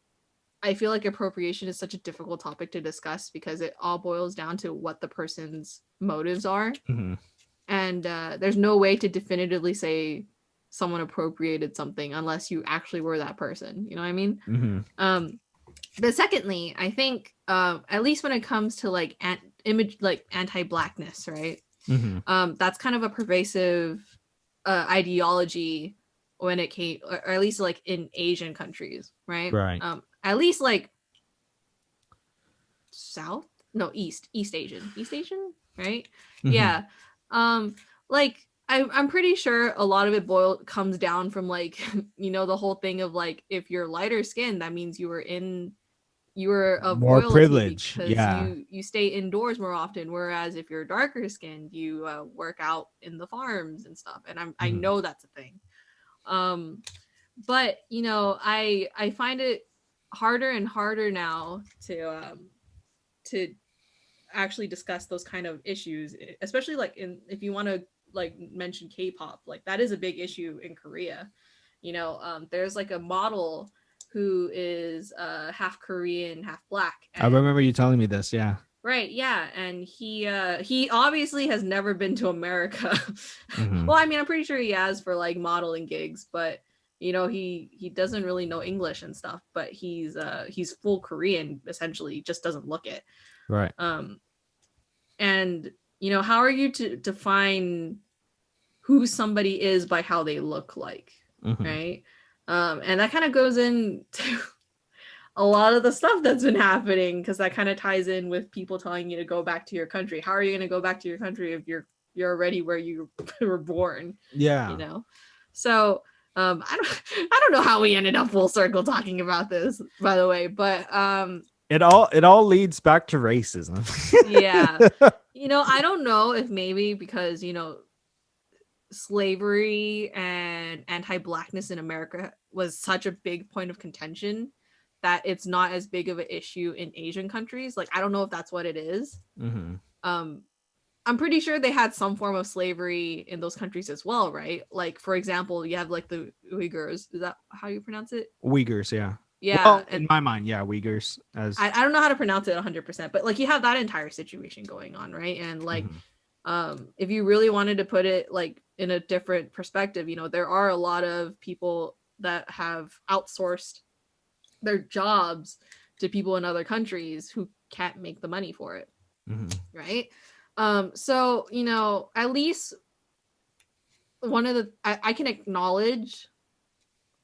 Speaker 2: I feel like appropriation is such a difficult topic to discuss because it all boils down to what the person's motives are. And there's no way to definitively say someone appropriated something unless you actually were that person, you know what I mean? But secondly, I think at least when it comes to like image, like anti-blackness, right? That's kind of a pervasive ideology when it came, or at least like in Asian countries, right? At least like East Asian, right? Yeah. Like I'm pretty sure a lot of it comes down from like, you know, the whole thing of like, if you're lighter skinned, that means you were of
Speaker 1: more
Speaker 2: royalty
Speaker 1: privilege,
Speaker 2: because
Speaker 1: yeah.
Speaker 2: you stay indoors more often, whereas if you're darker skinned, you work out in the farms and stuff, and I know that's a thing. But you know, I find it harder and harder now to actually discuss those kind of issues, especially like if you want to like mention K-pop, like that is a big issue in Korea. You know, there's like a model who is half Korean, half black.
Speaker 1: I remember you telling me this, yeah.
Speaker 2: Right, yeah, and he obviously has never been to America. Well, I mean, I'm pretty sure he has for like modeling gigs, but you know, he doesn't really know English and stuff, but he's full Korean essentially, just doesn't look it.
Speaker 1: Right.
Speaker 2: And you know, how are you to define who somebody is by how they look like, right? And that kind of goes into a lot of the stuff that's been happening, because that kind of ties in with people telling you to go back to your country. How are you going to go back to your country if you're already where you were born?
Speaker 1: Yeah.
Speaker 2: You know? So I don't know how we ended up full circle talking about this, by the way, but
Speaker 1: it all leads back to racism.
Speaker 2: Yeah. You know, I don't know if maybe because, you know, slavery and anti-blackness in America was such a big point of contention that it's not as big of an issue in Asian countries. Like, I don't know if that's what it is. I'm pretty sure they had some form of slavery in those countries as well, right? Like, for example, you have like the Uyghurs. Is that how you pronounce it?
Speaker 1: Uyghurs, yeah.
Speaker 2: Yeah,
Speaker 1: Well,
Speaker 2: and
Speaker 1: in my mind, yeah, Uyghurs as
Speaker 2: I don't know how to pronounce it 100%, but like you have that entire situation going on, right? And like,
Speaker 1: Mhm.
Speaker 2: if you really wanted to put it like in a different perspective, there are a lot of people that have outsourced their jobs to people in other countries who can't make the money for it,
Speaker 1: Mhm.
Speaker 2: right? So at least one of the I can acknowledge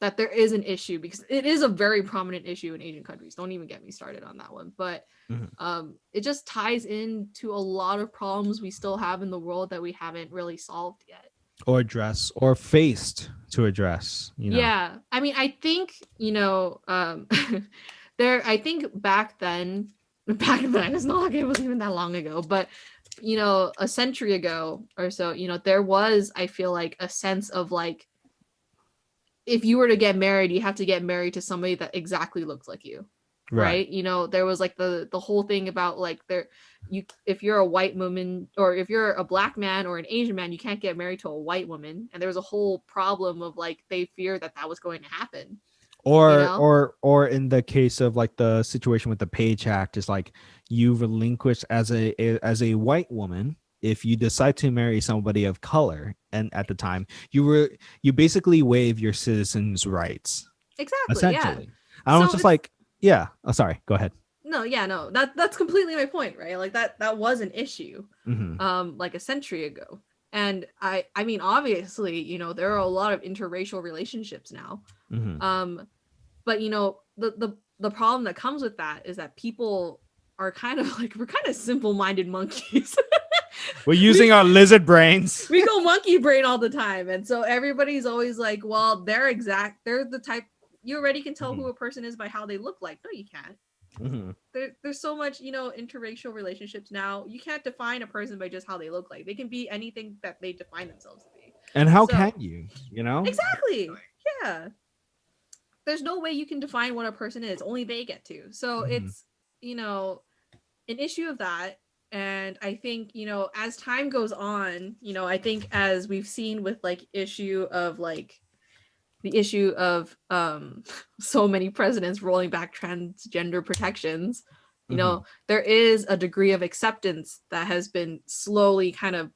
Speaker 2: that there is an issue because it is a very prominent issue in Asian countries. Don't even get me started on that one. But
Speaker 1: Mhm.
Speaker 2: it just ties into a lot of problems we still have in the world that we haven't really solved yet.
Speaker 1: Or address or faced to address,
Speaker 2: Yeah. I mean, I think, I think back then, it's not like it was even that long ago, but a century ago or so, there was, I feel like, a sense of like, if you were to get married, you have to get married to somebody that exactly looks like you.
Speaker 1: Right.
Speaker 2: Right. There was like the whole thing about like if you're a white woman or if you're a black man or an Asian man, you can't get married to a white woman. And there was a whole problem of like they fear that was going to happen.
Speaker 1: Or in the case of like the situation with the Page Act, is like you relinquish as a white woman if you decide to marry somebody of color, and at the time you basically waive your citizens' rights,
Speaker 2: Exactly. Yeah.
Speaker 1: essentially. I was
Speaker 2: So
Speaker 1: just
Speaker 2: it's
Speaker 1: like, yeah. Oh, sorry. Go ahead.
Speaker 2: no, yeah, no. That's completely my point, right? Like that was an issue
Speaker 1: Hmm.
Speaker 2: like a century ago. And I mean obviously, there are a lot of interracial relationships now.
Speaker 1: Hmm.
Speaker 2: But the problem that comes with that is that people are kind of like we're kind of simple-minded monkeys.
Speaker 1: We're using our lizard brains.
Speaker 2: We go monkey brain all the time, and so everybody's always like, well, they're the type. You already can tell who a person is by how they look like. No, you can't.
Speaker 1: Hmm.
Speaker 2: There's so much interracial relationships now. You can't define a person by just how they look like. They can be anything that they define themselves to be.
Speaker 1: And how
Speaker 2: So
Speaker 1: can you?
Speaker 2: exactly, yeah, there's no way you can define what a person is. Only they get to. So
Speaker 1: Mhm.
Speaker 2: it's an issue of that. And I think as time goes on, I think as we've seen with like the issue of so many presidents rolling back transgender protections,
Speaker 1: Mhm.
Speaker 2: there is a degree of acceptance that has been slowly kind of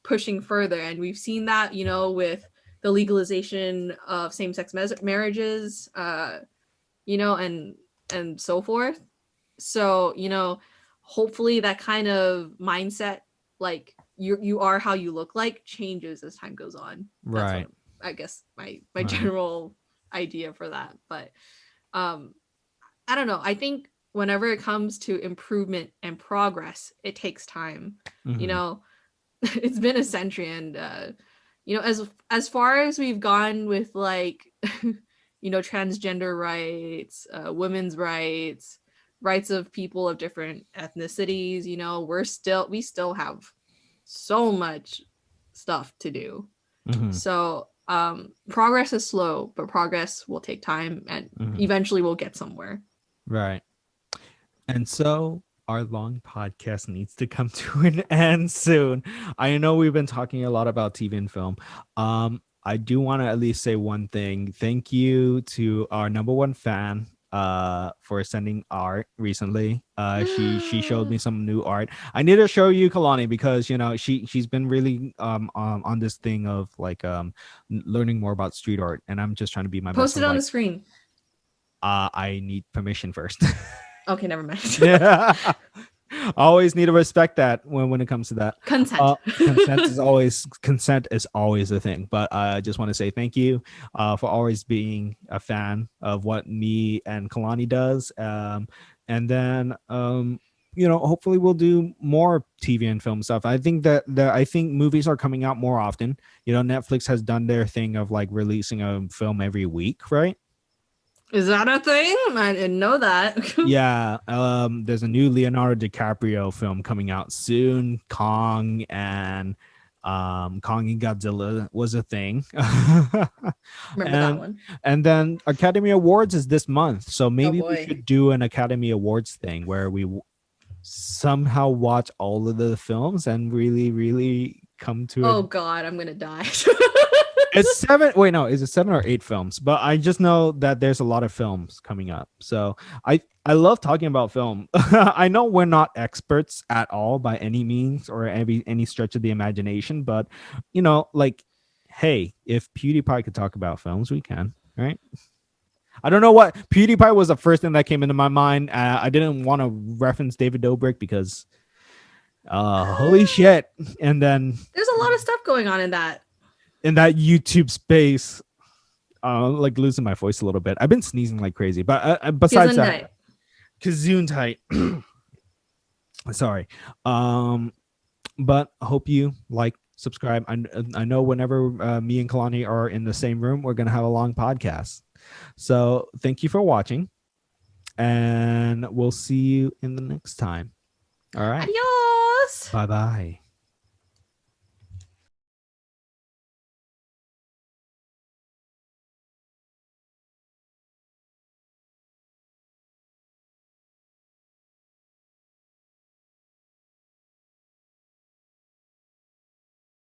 Speaker 2: pushing further, and we've seen that with the legalization of same-sex marriages, and so forth. So hopefully that kind of mindset, like you are how you look like, changes as time goes on. That's what
Speaker 1: Right.
Speaker 2: I guess my
Speaker 1: Right.
Speaker 2: general idea for that. But I don't know, I think whenever it comes to improvement and progress, it takes time. you
Speaker 1: Mhm.
Speaker 2: know it's been a century, and as far as we've gone with like transgender rights, women's rights of people of different ethnicities, we still have so much stuff to do.
Speaker 1: Mhm.
Speaker 2: So progress is slow, but progress will take time, and
Speaker 1: Mhm.
Speaker 2: eventually we'll get somewhere.
Speaker 1: Right. And so our long podcast needs to come to an end soon. I know we've been talking a lot about TV and film. I do want to at least say one thing. Thank you to our number one fan for sending art recently. She showed me some new art. I need to show you Kalani because she's been really on this thing of like learning more about street art, and I'm just trying to be my best.
Speaker 2: Post
Speaker 1: I
Speaker 2: it
Speaker 1: was
Speaker 2: on the
Speaker 1: like,
Speaker 2: screen.
Speaker 1: I need permission first.
Speaker 2: Okay, never mind.
Speaker 1: Yeah. Always need to respect that when it comes to that.
Speaker 2: Consent.
Speaker 1: Consent is always a thing. But I just want to say thank you for always being a fan of what me and Kalani does. And then hopefully we'll do more TV and film stuff. I think I think movies are coming out more often. Netflix has done their thing of like releasing a film every week, right?
Speaker 2: Is that a thing? I didn't know that.
Speaker 1: Yeah, there's a new Leonardo DiCaprio film coming out soon. Kong and Godzilla was a thing.
Speaker 2: Remember that
Speaker 1: and
Speaker 2: one.
Speaker 1: and then Academy Awards is this month, so
Speaker 2: Oh
Speaker 1: maybe we
Speaker 2: boy.
Speaker 1: should do an Academy Awards thing where we somehow watch all of the films and really come to
Speaker 2: Oh
Speaker 1: it.
Speaker 2: God, I'm gonna die.
Speaker 1: It's 7. Wait, no, is it 7 or 8 films? But I just know that there's a lot of films coming up. So I love talking about film. I know we're not experts at all by any means or any stretch of the imagination, but like, hey, if PewDiePie could talk about films, we can, right? I don't know what PewDiePie was the first thing that came into my mind. I didn't want to reference David Dobrik because holy shit. And then
Speaker 2: There's a lot of stuff going on in that.
Speaker 1: in that YouTube space, like losing my voice a little bit. I've been sneezing like crazy, but besides that, Gesundheit. Sorry. But I hope you like, subscribe. I know whenever me and Kalani are in the same room, we're gonna have a long podcast. So thank you for watching, and we'll see you in the next time. All right.
Speaker 2: Adios.
Speaker 1: Bye bye.